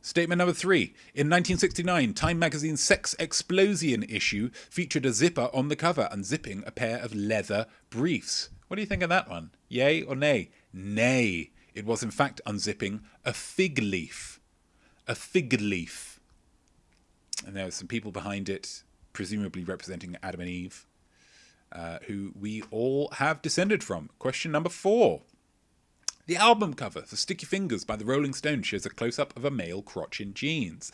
Statement number 3. In 1969, Time magazine's Sex Explosion issue featured a zipper on the cover, unzipping a pair of leather briefs. What do you think of that one? Yay or nay? Nay. It was in fact unzipping a fig leaf. A fig leaf. And there were some people behind it, presumably representing Adam and Eve, who we all have descended from. Question number 4. The album cover for Sticky Fingers by the Rolling Stones shows a close-up of a male crotch in jeans.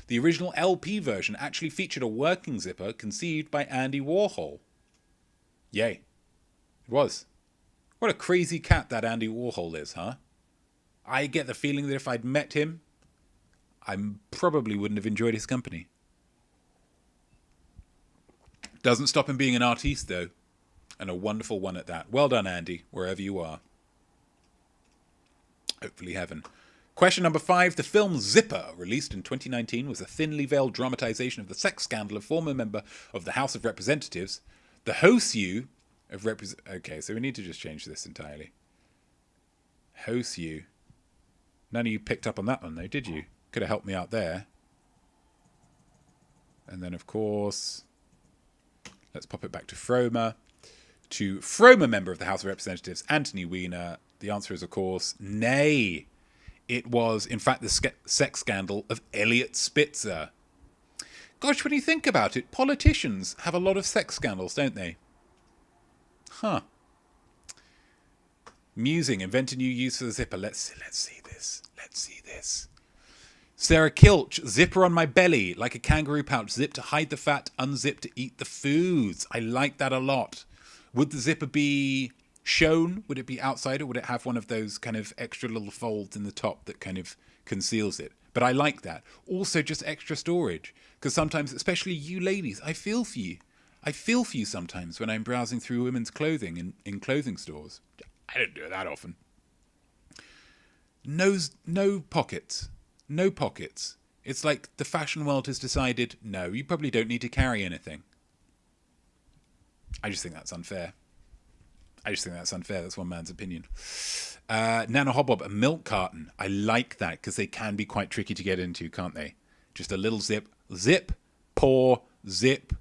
The original LP version actually featured a working zipper conceived by Andy Warhol. Yay. It was. What a crazy cat that Andy Warhol is, huh? I get the feeling that if I'd met him, I probably wouldn't have enjoyed his company. Doesn't stop him being an artiste, though. And a wonderful one at that. Well done, Andy, wherever you are. Hopefully heaven. Question number 5. The film Zipper, released in 2019, was a thinly veiled dramatization of the sex scandal of former member of the House of Representatives, the Hosew of Okay, so we need to just change this entirely. Hosew. None of you picked up on that one, though, did you? Could have helped me out there. And then, of course, let's pop it back to Froma. To Froma member of the House of Representatives, Anthony Weiner. The answer is, of course, nay. It was, in fact, the sex scandal of Elliot Spitzer. Gosh, when you think about it, politicians have a lot of sex scandals, don't they? Huh. Musing, invent a new use for the zipper. Let's see this. Let's see this. Sarah Kilch, zipper on my belly, like a kangaroo pouch, zip to hide the fat, unzip to eat the foods. I like that a lot. Would the zipper be shown? Would it be outside, or would it have one of those kind of extra little folds in the top that kind of conceals it? But I like that. Also, just extra storage. Because sometimes, especially you ladies, I feel for you. I feel for you sometimes when I'm browsing through women's clothing in clothing stores. I don't do it that often. No pockets. No pockets. It's like the fashion world has decided, no, you probably don't need to carry anything. I just think that's unfair. That's one man's opinion. Nana Hobbob, a milk carton. I like that because they can be quite tricky to get into, can't they? Just a little zip. Zip. Pour. Zip.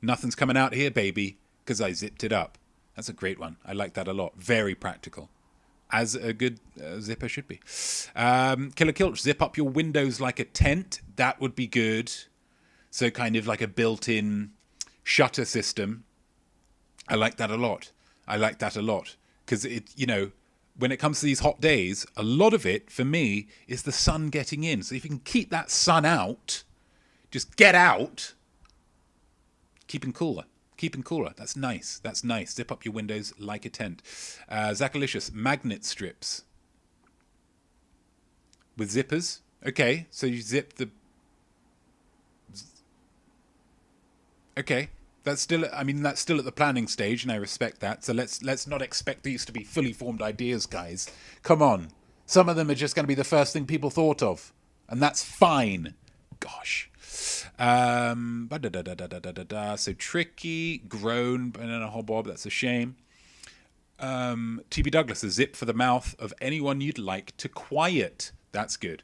Nothing's coming out here, baby, because I zipped it up. That's a great one. I like that a lot. Very practical. As a good zipper should be. Killer Kilch, zip up your windows like a tent. That would be good. So kind of like a built-in shutter system. I like that a lot. Because when it comes to these hot days, a lot of it, for me, is the sun getting in. So if you can keep that sun out, just get out, keeping cooler. That's nice. Zip up your windows like a tent. Zachalicious, magnet strips. With zippers. Okay, so you zip the... Okay. That's still at the planning stage, and I respect that. So let's not expect these to be fully formed ideas, guys. Come on. Some of them are just going to be the first thing people thought of, and that's fine. Gosh. So tricky, groan, banana hobbob. That's a shame. TB Douglas, a zip for the mouth of anyone you'd like to quiet. That's good.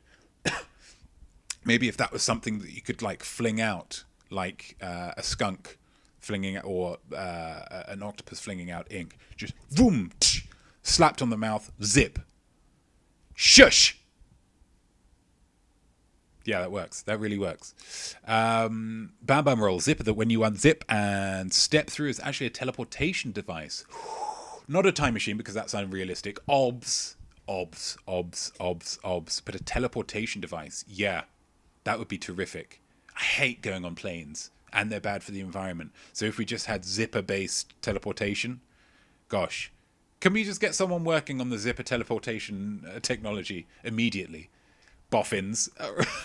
Maybe if that was something that you could like fling out, like a skunk flinging, or an octopus flinging out ink. Just boom, slapped on the mouth, zip. Shush. Yeah, that works. That really works. Bam Bam Roll, zipper that when you unzip and step through is actually a teleportation device. Not a time machine because that's unrealistic. Obs. But a teleportation device, yeah, that would be terrific. I hate going on planes, and they're bad for the environment. So if we just had zipper-based teleportation, gosh. Can we just get someone working on the zipper teleportation technology immediately? boffins.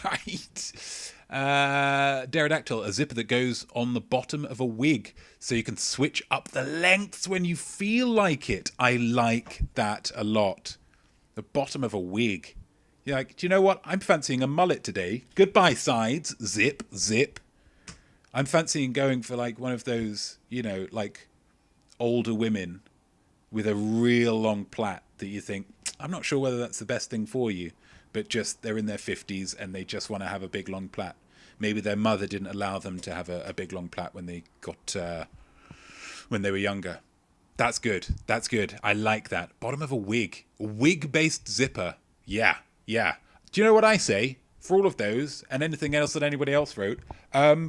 Right. Pterodactyl, a zipper that goes on the bottom of a wig so you can switch up the lengths when you feel like it. I like that a lot. The bottom of a wig. You're like, do you know what? I'm fancying a mullet today. Goodbye, sides. Zip, zip. I'm fancying going for like one of those, you know, like older women with a real long plait that you think, I'm not sure whether that's the best thing for you, but just they're in their 50s and they just want to have a big long plait. Maybe their mother didn't allow them to have a big long plait when they got when they were younger. That's good. That's good. I like that. Bottom of a wig. A wig-based zipper. Yeah, yeah. Do you know what I say? For all of those, and anything else that anybody else wrote,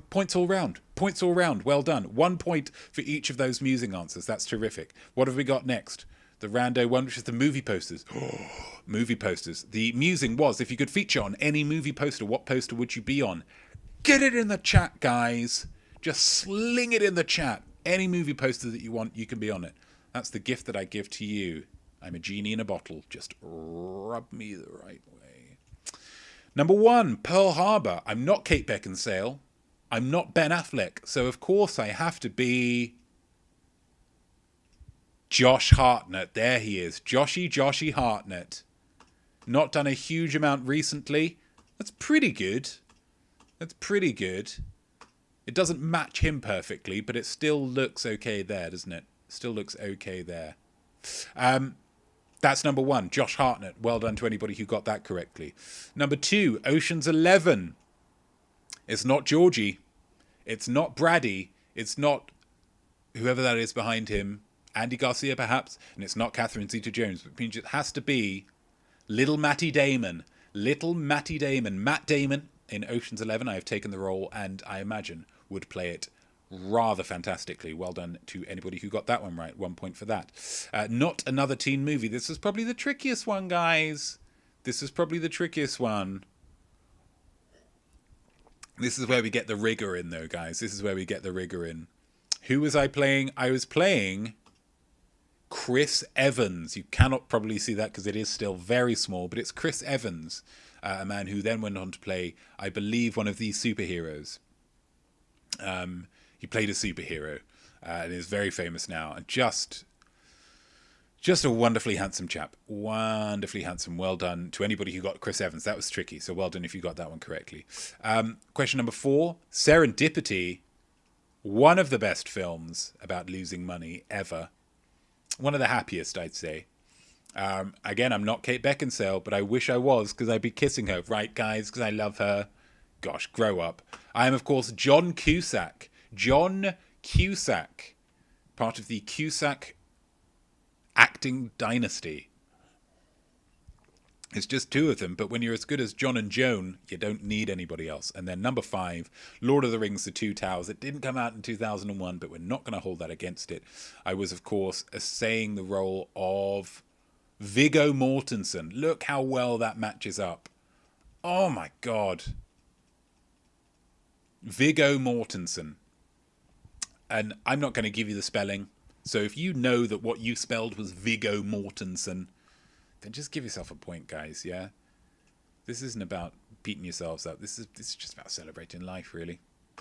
points all round. Points all round. Well done. 1 point for each of those musing answers. That's terrific. What have we got next? The rando one, which is the movie posters. Movie posters. The musing was, if you could feature on any movie poster, what poster would you be on? Get it in the chat, guys. Just sling it in the chat. Any movie poster that you want, you can be on it. That's the gift that I give to you. I'm a genie in a bottle. Just rub me the right way. Number 1, Pearl Harbor. I'm not Kate Beckinsale. I'm not Ben Affleck. So, of course, I have to be Josh Hartnett. There he is. Joshy Hartnett. Not done a huge amount recently. That's pretty good. That's pretty good. It doesn't match him perfectly, but it still looks okay there, doesn't it? Still looks okay there. That's number 1, Josh Hartnett. Well done to anybody who got that correctly. Number 2, Ocean's 11. It's not Georgie. It's not Brady. It's not whoever that is behind him. Andy Garcia, perhaps. And it's not Catherine Zeta-Jones. Which means it has to be Little Matty Damon. Little Matty Damon. Matt Damon in Ocean's 11. I have taken the role and I imagine would play it rather fantastically. Well done to anybody who got that one right. 1 point for that. Not another teen movie. This is probably the trickiest one, guys. This is probably the trickiest one. This is where we get the rigor in, though, guys. This is where we get the rigor in. Who was I playing? I was playing Chris Evans. You cannot probably see that because it is still very small, but it's Chris Evans, a man who then went on to play, I believe, one of these superheroes. He played a superhero and is very famous now. And just a wonderfully handsome chap. Wonderfully handsome. Well done to anybody who got Chris Evans. That was tricky, so well done if you got that one correctly. Question number 4, Serendipity. One of the best films about losing money ever. One of the happiest, I'd say. Again, I'm not Kate Beckinsale, but I wish I was because I'd be kissing her. Right, guys? Because I love her. Gosh, grow up. I am, of course, John Cusack. John Cusack. Part of the Cusack acting dynasty. It's just 2 of them, but when you're as good as John and Joan, you don't need anybody else. And then number 5, Lord of the Rings, The Two Towers. It didn't come out in 2001, but we're not going to hold that against it. I was, of course, essaying the role of Viggo Mortensen. Look how well that matches up. Oh my God. Viggo Mortensen. And I'm not going to give you the spelling. So if you know that what you spelled was Viggo Mortensen, then just give yourself a point, guys, yeah? This isn't about beating yourselves up. This is just about celebrating life, really.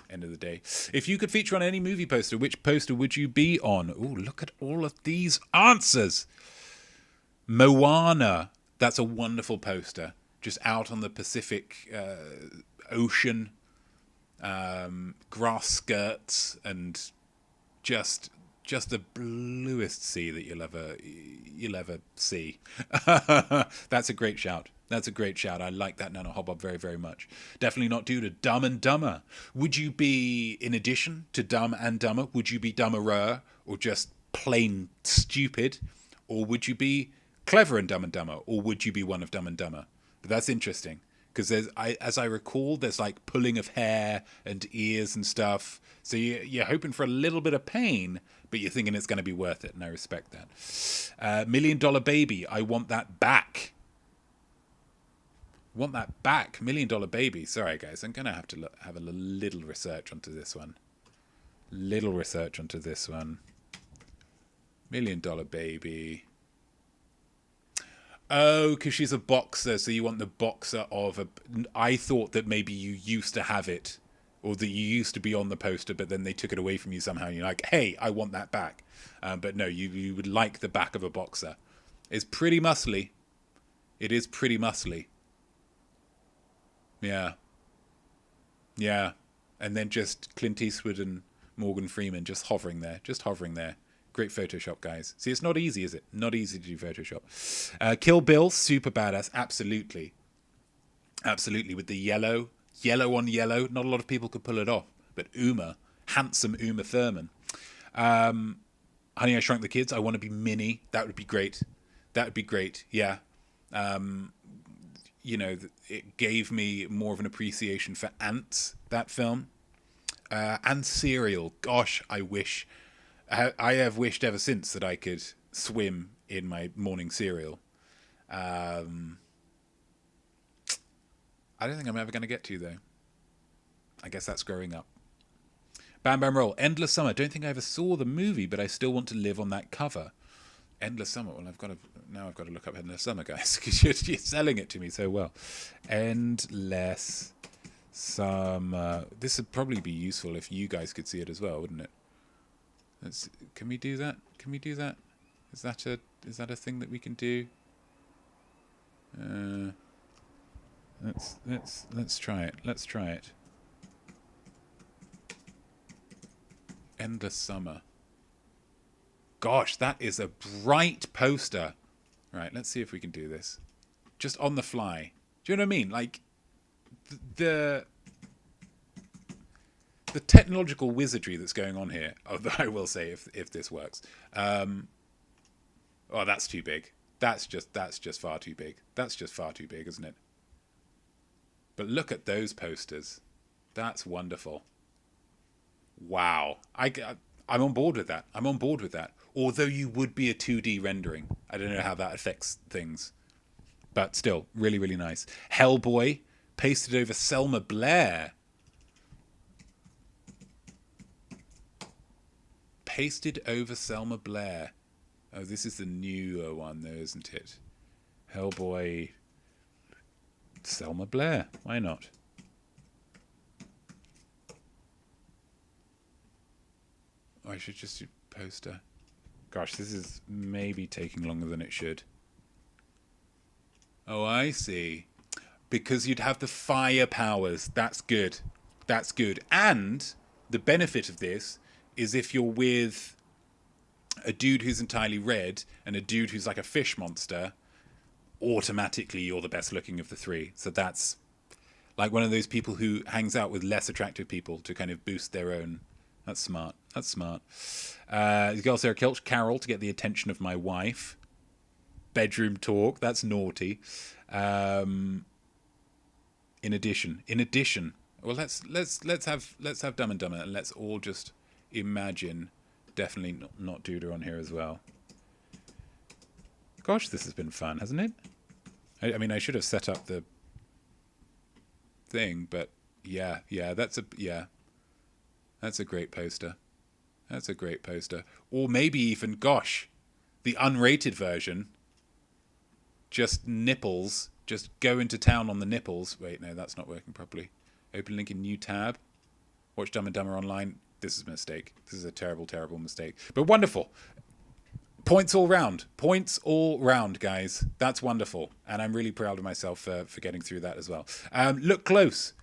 End of the day. If you could feature on any movie poster, which poster would you be on? Oh, look at all of these answers. Moana. That's a wonderful poster. Just out on the Pacific Ocean. Grass skirts and just the bluest sea that you'll ever see. That's a great shout. That's a great shout. I like that Nano Hobbob very, very much. Definitely not due to Dumb and Dumber. Would you be, in addition to Dumb and Dumber, would you be dumberer or just plain stupid? Or would you be clever and Dumber? Or would you be one of Dumb and Dumber? But that's interesting. Because as I recall, there's like pulling of hair and ears and stuff. So you're hoping for a little bit of pain, but you're thinking it's going to be worth it, and I respect that. $1 Million Baby, I want that back. Want that back, $1 Million Baby. Sorry, guys, I'm going to have to have a little research onto this one. $1 Million Baby. Oh, because she's a boxer, so you want the boxer of a... I thought that maybe you used to have it, or that you used to be on the poster, but then they took it away from you somehow, and you're like, hey, I want that back. But no, you would like the back of a boxer. It's pretty muscly. It is pretty muscly. Yeah. Yeah. And then just Clint Eastwood and Morgan Freeman just hovering there. Just hovering there. Great Photoshop, guys. See, it's not easy, is it? Not easy to do Photoshop. Kill Bill, super badass. Absolutely. Absolutely. With the yellow on yellow. Not a lot of people could pull it off. But handsome Uma Thurman. Honey, I Shrunk the Kids. I want to be Minnie. That would be great. That would be great. Yeah. You know, it gave me more of an appreciation for Ants, that film. And Serial. Gosh, I wish... I have wished ever since that I could swim in my morning cereal. I don't think I'm ever going to get to, though. I guess that's growing up. Bam Bam Roll. Endless Summer. Don't think I ever saw the movie, but I still want to live on that cover. Endless Summer. Well, I've got to look up Endless Summer, guys, because you're selling it to me so well. Endless Summer. This would probably be useful if you guys could see it as well, wouldn't it? Can we do that? Can we do that? Is that a thing that we can do? Let's try it. Let's try it. Endless Summer. Gosh, that is a bright poster. Right, let's see if we can do this. Just on the fly. Do you know what I mean? Like the technological wizardry that's going on here, although I will say if this works. Oh, that's too big. That's just far too big. That's just far too big, isn't it? But look at those posters. That's wonderful. Wow. I'm on board with that. I'm on board with that. Although you would be a 2D rendering. I don't know how that affects things. But still, really, really nice. Hellboy, pasted over Selma Blair. Pasted over Selma Blair. Oh, this is the newer one, though, isn't it? Hellboy, Selma Blair. Why not? I should just do poster. Gosh, this is maybe taking longer than it should. Oh, I see. Because you'd have the fire powers. That's good. That's good. And the benefit of this is if you're with a dude who's entirely red and a dude who's like a fish monster, automatically you're the best looking of the three. So that's like one of those people who hangs out with less attractive people to kind of boost their own. That's smart. That's smart. The girl Sarah Kilch, Carol, to get the attention of my wife. Bedroom talk. That's naughty. In addition. Well, let's have Dumb and Dumber, and let's all just imagine. Definitely not Duda on here as well. Gosh, this has been fun, hasn't it? I mean, I should have set up the thing, but yeah, that's a great poster. That's a great poster. Or maybe even, gosh, the unrated version. Just nipples. Just go into town on the nipples. Wait, no, that's not working properly. Open link in new tab. Watch Dumb and Dumber online. This is a mistake. This is a terrible, terrible mistake. But wonderful. Points all round. Points all round, guys. That's wonderful. And I'm really proud of myself for getting through that as well. Look close.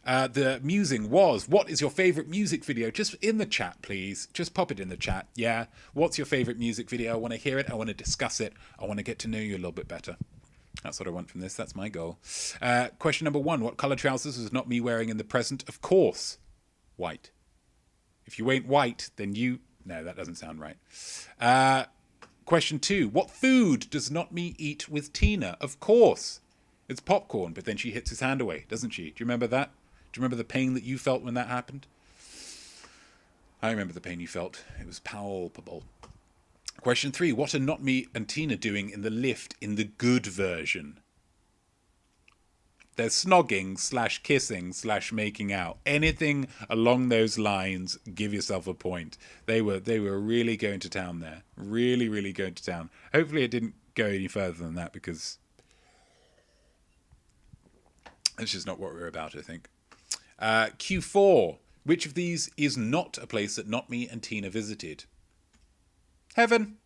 The musing was, what is your favourite music video? Just in the chat, please. Just pop it in the chat. Yeah. What's your favourite music video? I want to hear it. I want to discuss it. I want to get to know you a little bit better. That's what I want from this. That's my goal. Question number 1. What colour trousers was not me wearing in the present? Of course, white. If you ain't white, then you... No, that doesn't sound right. Question 2. What food does not me eat with Tina? Of course. It's popcorn, but then she hits his hand away, doesn't she? Do you remember that? Do you remember the pain that you felt when that happened? I remember the pain you felt. It was palpable. Question 3. What are not me and Tina doing in the lift in the good version? They're snogging / kissing / making out. Anything along those lines, give yourself a point. They were really going to town there. Really, really going to town. Hopefully it didn't go any further than that because it's just not what we're about, I think. Q4. Which of these is not a place that Notme and Tina visited? Heaven.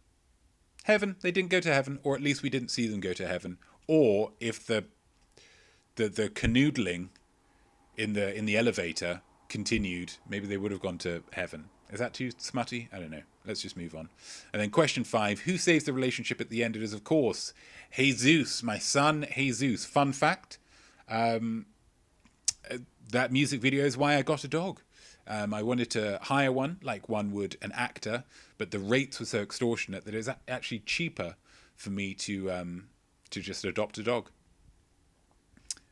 Heaven. They didn't go to heaven, or at least we didn't see them go to heaven. Or if the canoodling in the elevator continued, maybe they would have gone to heaven. Is that too smutty? I don't know. Let's just move on. And then question 5, who saves the relationship at the end? It is, of course, Jesus, my son Jesus. Fun fact, that music video is why I got a dog. I wanted to hire one, like one would an actor, but the rates were so extortionate that it was actually cheaper for me to just adopt a dog.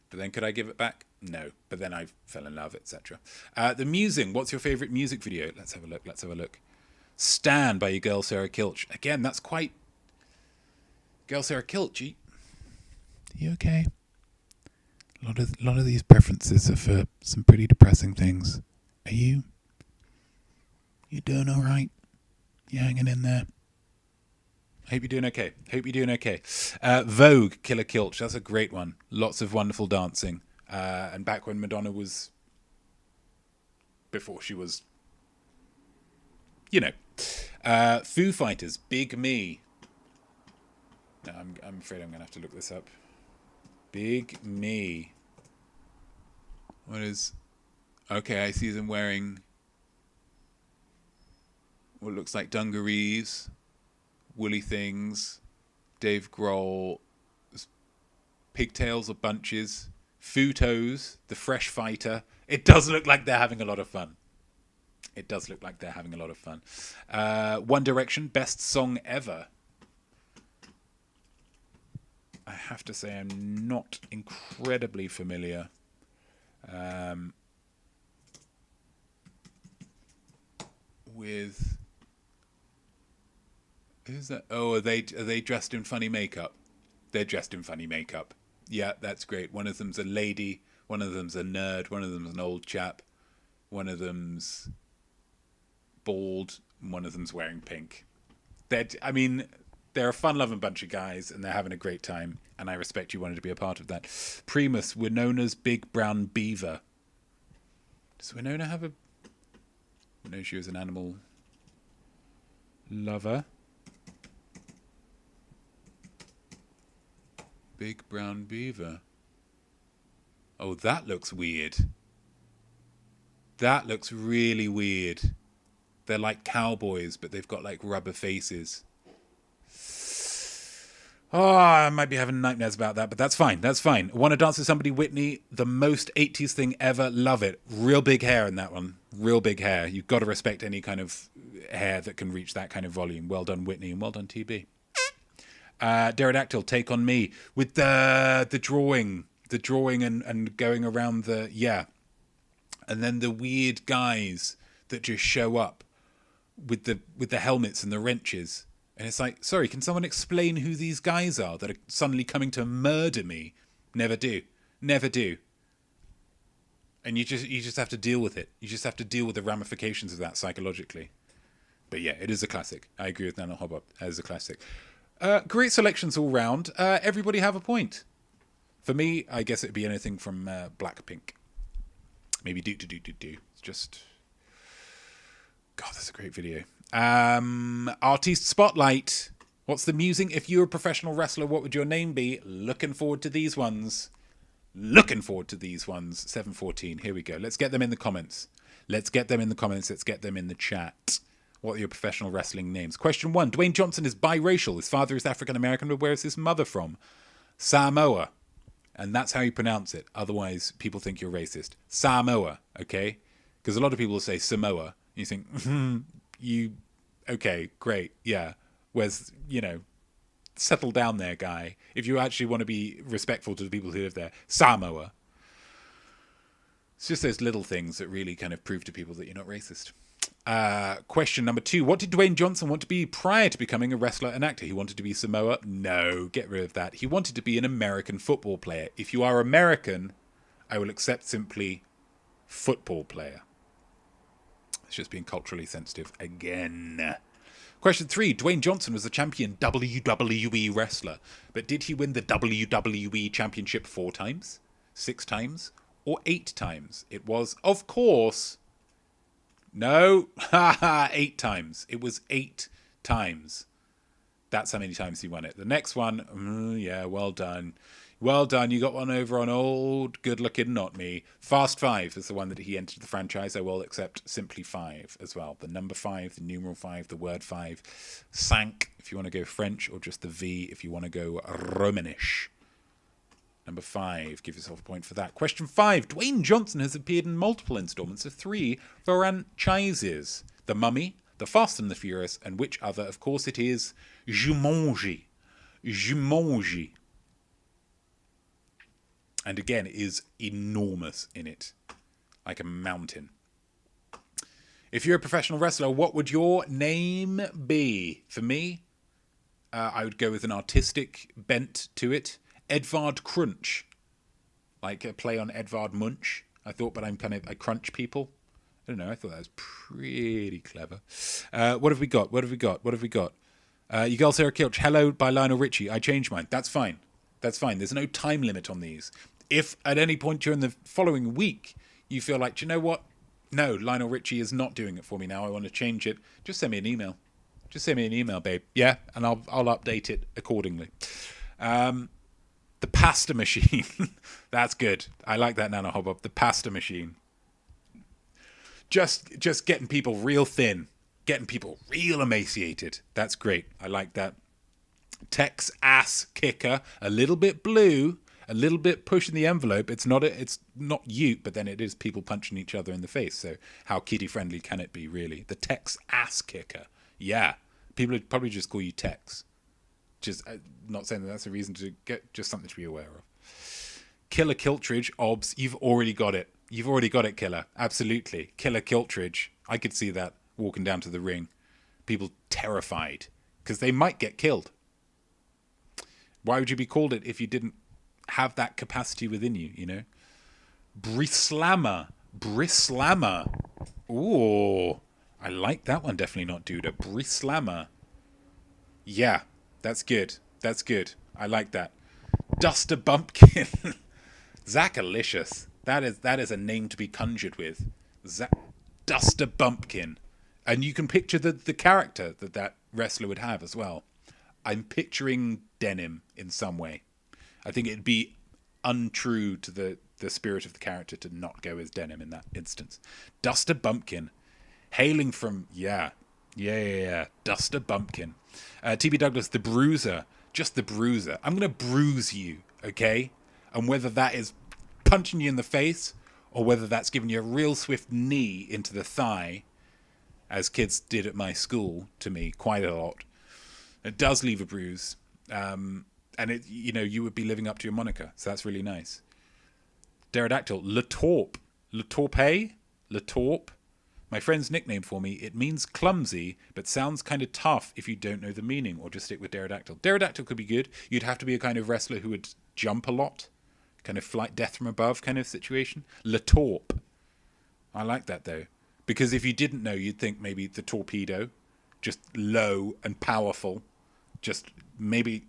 But then could I give it back? No. But then I fell in love, etc. The musing. What's your favourite music video? Let's have a look. Stand by your girl Sarah Kilch. Again, that's quite... Girl Sarah Kilch, are you okay? A lot of these preferences are for some pretty depressing things. Are you doing all right? You hanging in there? Hope you're doing okay. Vogue, Killer Kilch. That's a great one. Lots of wonderful dancing. And back when Madonna was... Before she was... Foo Fighters, Big Me. No, I'm afraid I'm going to have to look this up. Big Me. What is... Okay, I see them wearing what looks like dungarees, woolly things, Dave Grohl, pigtails or bunches, Futos, the Fresh Fighter. It does look like they're having a lot of fun. One Direction, best song ever. I have to say I'm not incredibly familiar. With who's that? Oh, are they dressed in funny makeup? They're dressed in funny makeup. Yeah, that's great. One of them's a lady, one of them's a nerd, one of them's an old chap, one of them's bald, and one of them's wearing pink. They're a fun-loving bunch of guys, and they're having a great time, and I respect you wanted to be a part of that. Primus, Winona's Big Brown Beaver. Does Winona have a... I know she was an animal lover. Big Brown Beaver. Oh, that looks weird. That looks really weird. They're like cowboys, but they've got like rubber faces. Oh, I might be having nightmares about that, but that's fine. Want to dance with somebody, Whitney? The most 80s thing ever. Love it. Real big hair in that one. Real big hair. You've got to respect any kind of hair that can reach that kind of volume. Well done, Whitney, and well done, TB. Pterodactyl, Take on Me. With the drawing and going around the... Yeah. And then the weird guys that just show up with the helmets and the wrenches. And it's like, sorry, can someone explain who these guys are that are suddenly coming to murder me? Never do. And you just have to deal with it. You just have to deal with the ramifications of that psychologically. But yeah, it is a classic. I agree with Nana Hobart. It is a classic. Great selections all round. Everybody have a point. For me, I guess it'd be anything from Blackpink. Maybe do. It's just... God, that's a great video. Artist Spotlight. What's the musing? If you were a professional wrestler, what would your name be? Looking forward to these ones. 7:14. Here we go. Let's get them in the comments. Let's get them in the chat. What are your professional wrestling names? Question 1. Dwayne Johnson is biracial. His father is African American, but where is his mother from? Samoa. And that's how you pronounce it. Otherwise, people think you're racist. Samoa, okay? Because a lot of people will say Samoa. You think, okay, great, yeah. Whereas, settle down there, guy. If you actually want to be respectful to the people who live there, Samoa. It's just those little things that really kind of prove to people that you're not racist. Question number 2. What did Dwayne Johnson want to be prior to becoming a wrestler and actor? He wanted to be Samoa? No, get rid of that. He wanted to be an American football player. If you are American, I will accept simply football player. It's just being culturally sensitive again. Question 3. Dwayne Johnson was a champion WWE wrestler, but did he win the WWE Championship 4 times, 6 times, or 8 times? It was, of course, no, 8 times. It was 8 times. That's how many times he won it. The next one, yeah, well done. Well done. You got one over on old, good-looking Notme. Fast 5 is the one that he entered the franchise. I will accept simply 5 as well. The number 5, the numeral 5, the word 5. 5 if you want to go French, or just the V if you want to go Romanish. Number 5. Give yourself a point for that. Question 5. Dwayne Johnson has appeared in multiple installments of 3 franchises. The Mummy, The Fast and the Furious, and which other? Of course it is Jumanji. Jumanji. And again, it is enormous in it. Like a mountain. If you're a professional wrestler, what would your name be? For me, I would go with an artistic bent to it. Edvard Crunch. Like a play on Edvard Munch, I thought, but I crunch people. I don't know, I thought that was pretty clever. What have we got? You girls here are killed. Hello by Lionel Richie. I changed mine. That's fine. There's no time limit on these. If at any point during the following week you feel like, do you know what? No, Lionel Richie is not doing it for me now. I want to change it. Just send me an email. Just send me an email, babe. Yeah, and I'll update it accordingly. The pasta machine. That's good. I like that, Nana Hobbob. The pasta machine. Just getting people real thin. Getting people real emaciated. That's great. I like that. Tex ass kicker. A little bit blue. A little bit pushing the envelope. It's not Ute, but then it is people punching each other in the face. So how kiddie friendly can it be, really? The Tex ass kicker. Yeah. People would probably just call you Tex. Just not saying that's a reason to get, just something to be aware of. Killer Kiltridge, obs, you've already got it. You've already got it, Killer. Absolutely. Killer Kiltridge. I could see that walking down to the ring. People terrified because they might get killed. Why would you be called it if you didn't have that capacity within you, you know? Brislammer. Ooh, I like that one. Definitely not Duda. Brislammer. Yeah, that's good. I like that. Duster Bumpkin. Zackalicious. That is a name to be conjured with. Duster Bumpkin. And you can picture the character that wrestler would have as well. I'm picturing denim in some way. I think it'd be untrue to the spirit of the character to not go as denim in that instance. Duster Bumpkin. Hailing from, yeah. Duster Bumpkin. TB Douglas, the Bruiser. Just the Bruiser. I'm going to bruise you, okay? And whether that is punching you in the face or whether that's giving you a real swift knee into the thigh, as kids did at my school to me quite a lot, it does leave a bruise. And it, you would be living up to your moniker. So that's really nice. Pterodactyl. Latorp. Latorp. My friend's nickname for me. It means clumsy, but sounds kind of tough if you don't know the meaning, or just stick with Pterodactyl. Pterodactyl could be good. You'd have to be a kind of wrestler who would jump a lot. Kind of flight death from above kind of situation. Latorp. I like that, though. Because if you didn't know, you'd think maybe the torpedo. Just low and powerful. Just maybe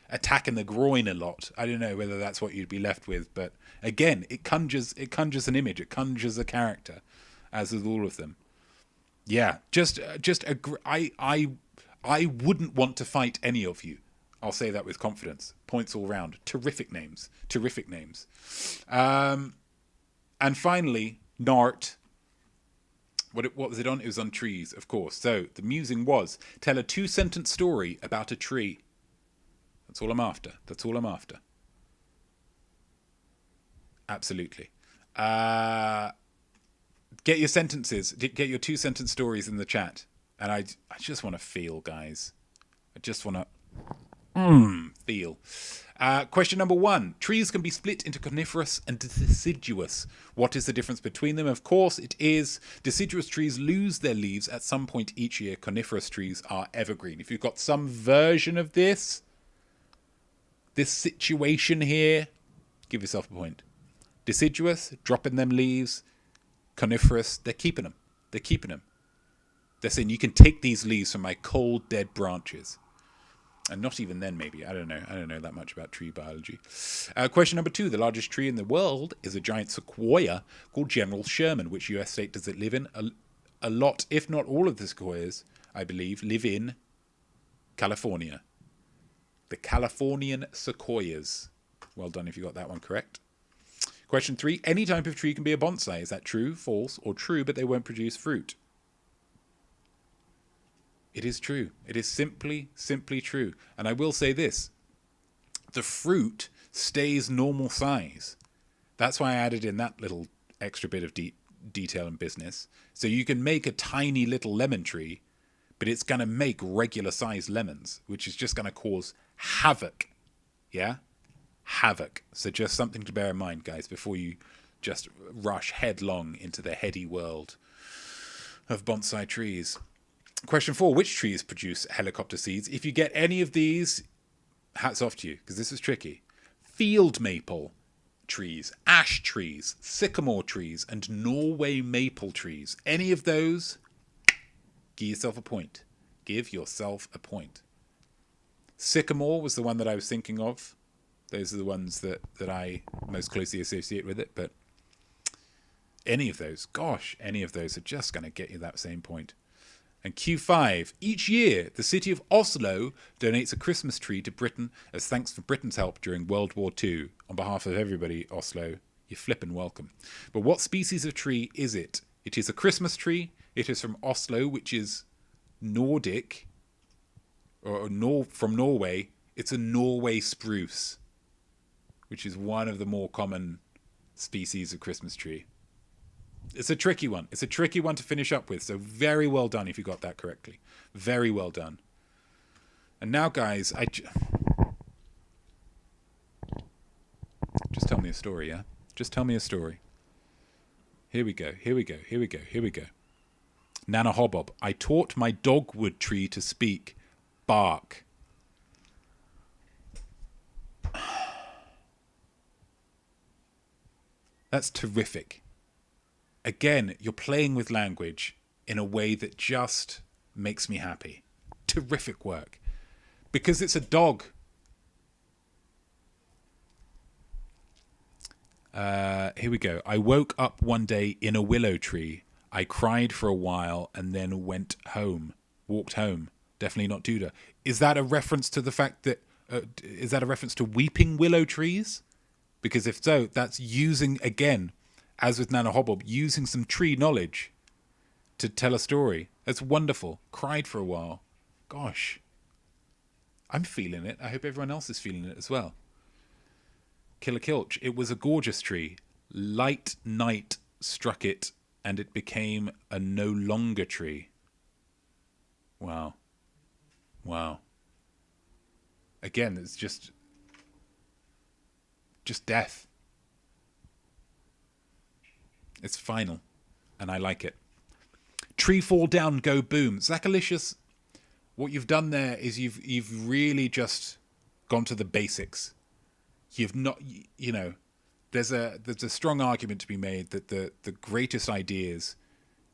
attacking the groin a lot. I don't know whether that's what you'd be left with, but again, it conjures an image, it conjures a character, as with all of them. Yeah, I wouldn't want to fight any of you. I'll say that with confidence. Points all round. Terrific names. And finally, Nart. What was it on? It was on trees, of course. So the musing was, tell a 2-sentence story about a tree. That's all I'm after. Absolutely. Get your sentences. Get your 2-sentence stories in the chat. And I just want to feel, guys. I just want to feel. Question number 1. Trees can be split into coniferous and deciduous. What is the difference between them? Of course, it is deciduous trees lose their leaves at some point each year. Coniferous trees are evergreen. If you've got some version of this situation here, give yourself a point. Deciduous, dropping them leaves. Coniferous, they're keeping them. They're saying you can take these leaves from my cold, dead branches. And not even then, maybe. I don't know. I don't know that much about tree biology. Question number 2. The largest tree in the world is a giant sequoia called General Sherman. Which US state does it live in? A lot, if not all of the sequoias, I believe, live in California. The Californian sequoias. Well done if you got that one correct. Question 3. Any type of tree can be a bonsai. Is that true, false, or true, but they won't produce fruit? It is true. It is simply true. And I will say this. The fruit stays normal size. That's why I added in that little extra bit of detail and business. So you can make a tiny little lemon tree, but it's going to make regular sized lemons, which is just going to cause havoc. Yeah? Havoc. So just something to bear in mind, guys, before you just rush headlong into the heady world of bonsai trees. Question 4. Which trees produce helicopter seeds? If you get any of these, hats off to you, because this is tricky. Field maple trees, ash trees, sycamore trees, and Norway maple trees. Any of those, give yourself a point. Give yourself a point. Sycamore was the one that I was thinking of. Those are the ones that I most closely associate with it. But any of those, gosh, any of those are just going to get you that same point. And Q5, each year, the city of Oslo donates a Christmas tree to Britain as thanks for Britain's help during World War II. On behalf of everybody, Oslo, you're flippin' welcome. But what species of tree is it? It is a Christmas tree. It is from Oslo, which is Nordic, from Norway. It's a Norway spruce, which is one of the more common species of Christmas tree. It's a tricky one. It's a tricky one to finish up with. So very well done if you got that correctly. Very well done. And now, guys, just tell me a story, yeah? Just tell me a story. Here we go. Nana Hobob. I taught my dogwood tree to speak. Bark. That's terrific. Again, you're playing with language in a way that just makes me happy. Terrific work. Because it's a dog. Here we go. I woke up one day in a willow tree. I cried for a while and then walked home. Definitely not Duda. Is that a reference to the fact that, is that a reference to weeping willow trees? Because if so, that's using, again, as with Nana Hobob, using some tree knowledge to tell a story. That's wonderful. Cried for a while. Gosh. I'm feeling it. I hope everyone else is feeling it as well. Killer Kilch. It was a gorgeous tree. Light night struck it, and it became a no longer tree. Wow. Again, it's just death. It's final, and I like it. Tree fall down, go boom. Zachalicious, what you've done there is you've really just gone to the basics. You've not, there's a strong argument to be made that the greatest ideas,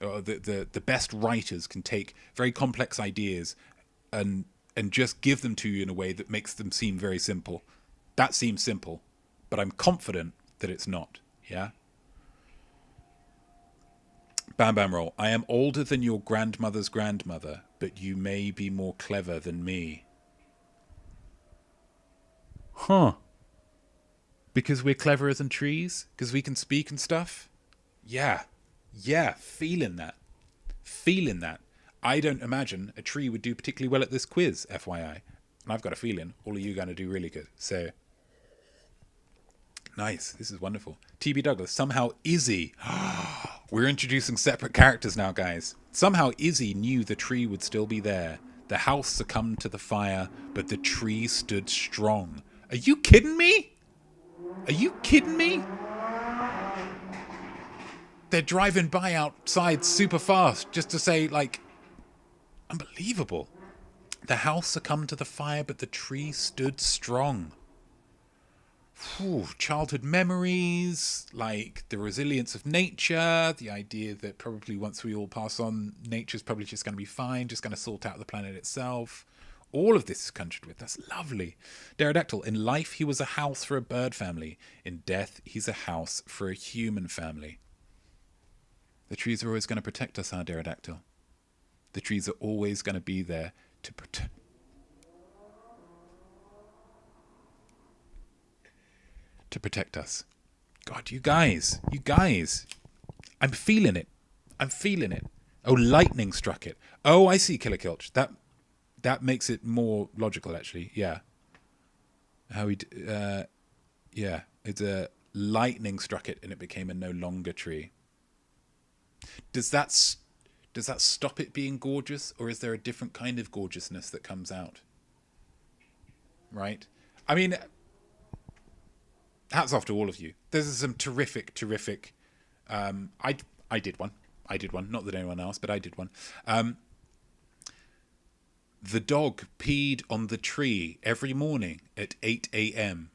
or the best writers can take very complex ideas and just give them to you in a way that makes them seem very simple. That seems simple, but I'm confident that it's not. Yeah. Bam Bam Roll. I am older than your grandmother's grandmother, but you may be more clever than me. Huh. Because we're cleverer than trees? Because we can speak and stuff? Yeah. Feeling that. I don't imagine a tree would do particularly well at this quiz, FYI. And I've got a feeling all of you are going to do really good. So, nice. This is wonderful. TB Douglas. Somehow Izzy... We're introducing separate characters now, guys. Somehow Izzy knew the tree would still be there. The house succumbed to the fire, but the tree stood strong. Are you kidding me? They're driving by outside super fast just to say, unbelievable. The house succumbed to the fire, but the tree stood strong. childhood memories, like the resilience of nature, the idea that probably once we all pass on, nature's probably just going to be fine, just going to sort out the planet itself. All of this is conjured with. That's lovely. Pterodactyl. In life, he was a house for a bird family. In death, he's a house for a human family. The trees are always going to protect us, our pterodactyl. The trees are always going to be there to protect us. God, you guys. I'm feeling it. Oh, lightning struck it. Oh, I see, Killer Kilch. That makes it more logical, actually. Yeah. It's a lightning struck it and it became a no longer tree. Does that stop it being gorgeous, or is there a different kind of gorgeousness that comes out? Right? I mean, hats off to all of you. There's some terrific. I did one. Not that anyone else, but I did one. The dog peed on the tree every morning at 8 a.m.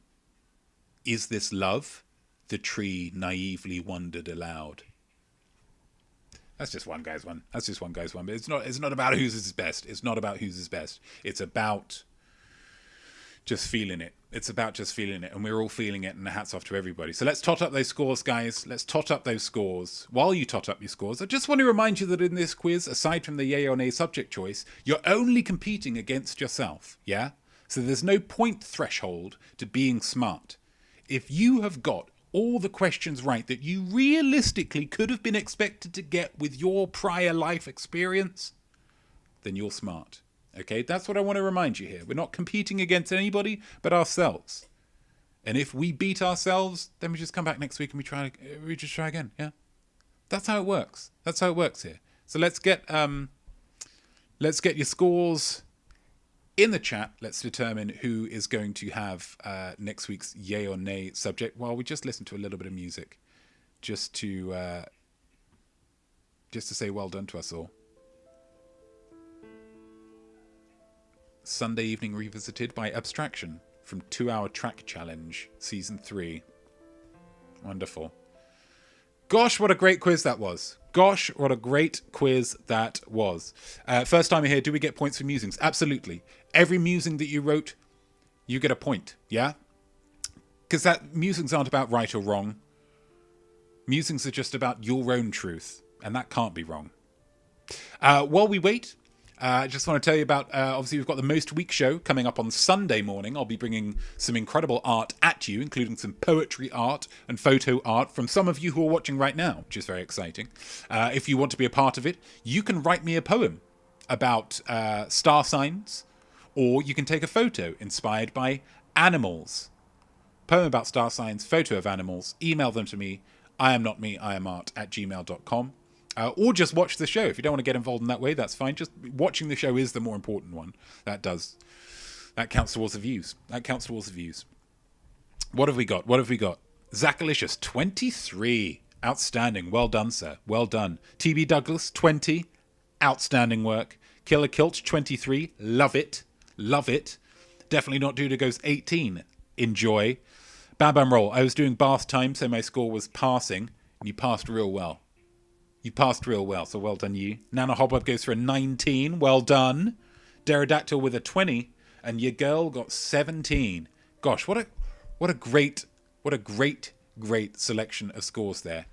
Is this love? The tree naively wondered aloud. That's just one guy's one. But it's not about whose is best. It's about just feeling it. And we're all feeling it, and hats off to everybody. So let's tot up those scores, guys. While you tot up your scores, I just want to remind you that in this quiz, aside from the yay or nay subject choice, you're only competing against yourself, yeah? So there's no point threshold to being smart. If you have got all the questions right that you realistically could have been expected to get with your prior life experience, then you're smart. Okay, that's what I want to remind you here. We're not competing against anybody but ourselves. And if we beat ourselves, then we just come back next week and we just try again. Yeah, that's how it works. Here. So let's get your scores in the chat. Let's determine who is going to have next week's yay or nay subject. While we just listen to a little bit of music, just to say well done to us all. Sunday Evening Revisited by Abstraction from 2 Hour Track Challenge, Season 3. Wonderful. Gosh, what a great quiz that was. First time here, do we get points for musings? Absolutely. Every musing that you wrote, you get a point, yeah? Because musings aren't about right or wrong. Musings are just about your own truth, and that can't be wrong. While we wait, I just want to tell you about, obviously we've got the Most Week show coming up on Sunday morning. I'll be bringing some incredible art at you, including some poetry art and photo art from some of you who are watching right now, which is very exciting. If you want to be a part of it, you can write me a poem about star signs, or you can take a photo inspired by animals. Poem about star signs, photo of animals. Email them to me, iamnotmeIamart@gmail.com. Or just watch the show. If you don't want to get involved in that way, that's fine. Just watching the show is the more important one. That counts towards the views. What have we got? Zachalicious, 23. Outstanding. Well done, sir. Well done. TB Douglas, 20. Outstanding work. Killer Kilch, 23. Love it. Definitely Not Duda goes 18. Enjoy. Bam Bam Roll. I was doing bath time, so my score was passing. And you passed real well. So well done you. Nana Hobweb goes for a 19. Well done. Pterodactyl with a 20. And your girl got 17. Gosh, what a great selection of scores there.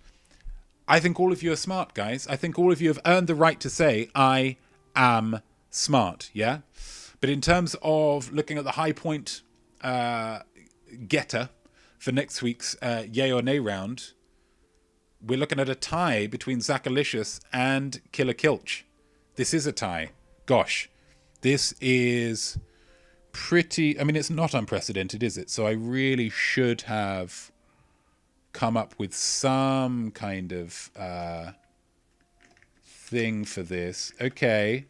I think all of you are smart, guys. I think all of you have earned the right to say, I am smart, yeah? But in terms of looking at the high point getter for next week's yay or nay round, we're looking at a tie between Zachalicious and Killer Kilch. This is a tie. Gosh, this is pretty... I mean, it's not unprecedented, is it? So I really should have come up with some kind of thing for this. Okay.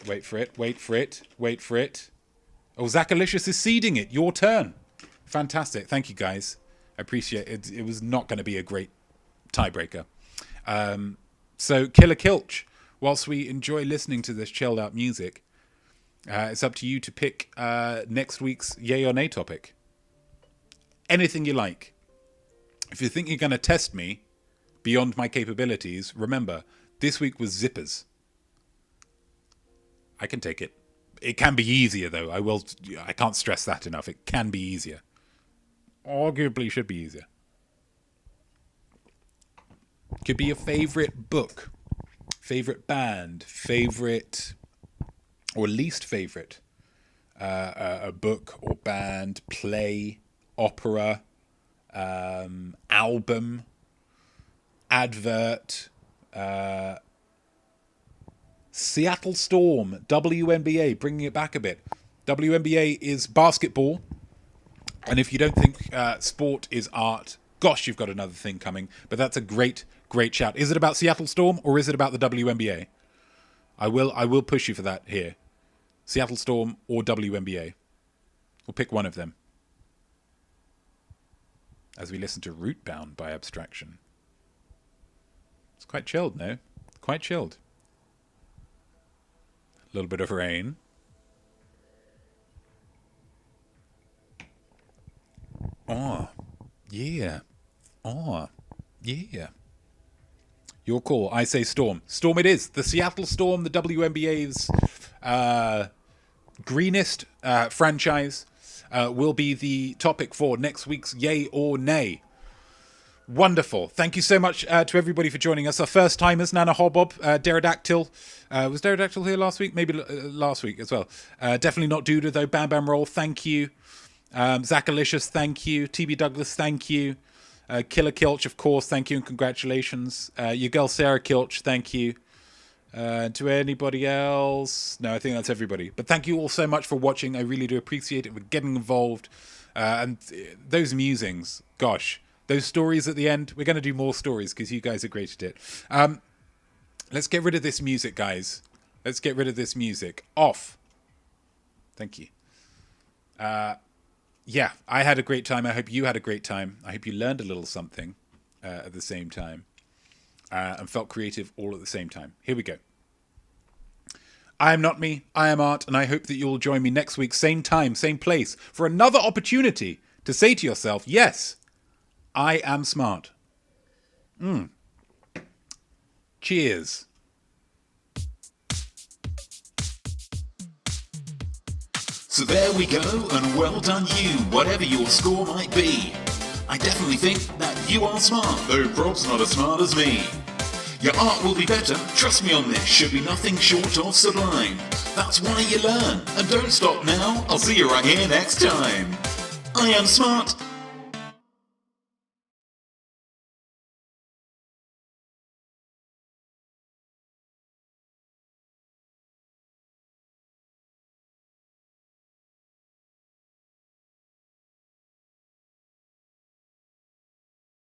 Wait for it. Oh, Zachalicious is seeding it. Your turn. Fantastic. Thank you, guys. I appreciate it. It was not going to be a great tiebreaker. So, Killer Kilch, whilst we enjoy listening to this chilled out music, It's up to you to pick next week's yay or nay topic. Anything you like. If you think you're going to test me beyond my capabilities, remember, this week was zippers. I can take it. It can be easier, though. I can't stress that enough. It can be easier. Arguably should be easier. Could be your favorite book, favorite band, favorite or least favorite a book or band, play, opera, album, advert, Seattle Storm, WNBA, bringing it back a bit. WNBA is basketball, and if you don't think sport is art, gosh, you've got another thing coming. But that's a great shout. Is it about Seattle Storm or is it about the WNBA? I will push you for that here. Seattle Storm or WNBA. We'll pick one of them. As we listen to Rootbound by Abstraction. It's quite chilled, no? Quite chilled. A little bit of rain. Oh, yeah. Oh, yeah. Your call. I say Storm. Storm it is. The Seattle Storm, the WNBA's greenest franchise, will be the topic for next week's Yay or Nay. Wonderful. Thank you so much to everybody for joining us. Our first timers, Nana Hobbob, Pterodactyl. Was Pterodactyl here last week? Maybe last week as well. Definitely not Duda, though. Bam Bam Roll, thank you. Zachalicious, thank you. TB Douglas, thank you. Killer Kilch, of course, thank you and congratulations. Your girl Sarah Kilch, thank you. To anybody else? No, I think that's everybody. But thank you all so much for watching. I really do appreciate it. We're getting involved. And those musings, gosh, those stories at the end, we're going to do more stories because you guys are great at it. Let's get rid of this music, guys. Let's get rid of this music. Off. Thank you. Yeah, I had a great time. I hope you had a great time. I hope you learned a little something at the same time and felt creative all at the same time. Here we go. I am Notme, I am Art, and I hope that you'll join me next week, same time, same place, for another opportunity to say to yourself, yes, I am smart. Cheers. So there we go, and well done you, whatever your score might be. I definitely think that you are smart, though Prob's not as smart as me. Your art will be better, trust me on this, should be nothing short of sublime. That's why you learn, and don't stop now, I'll see you right here next time. I am smart.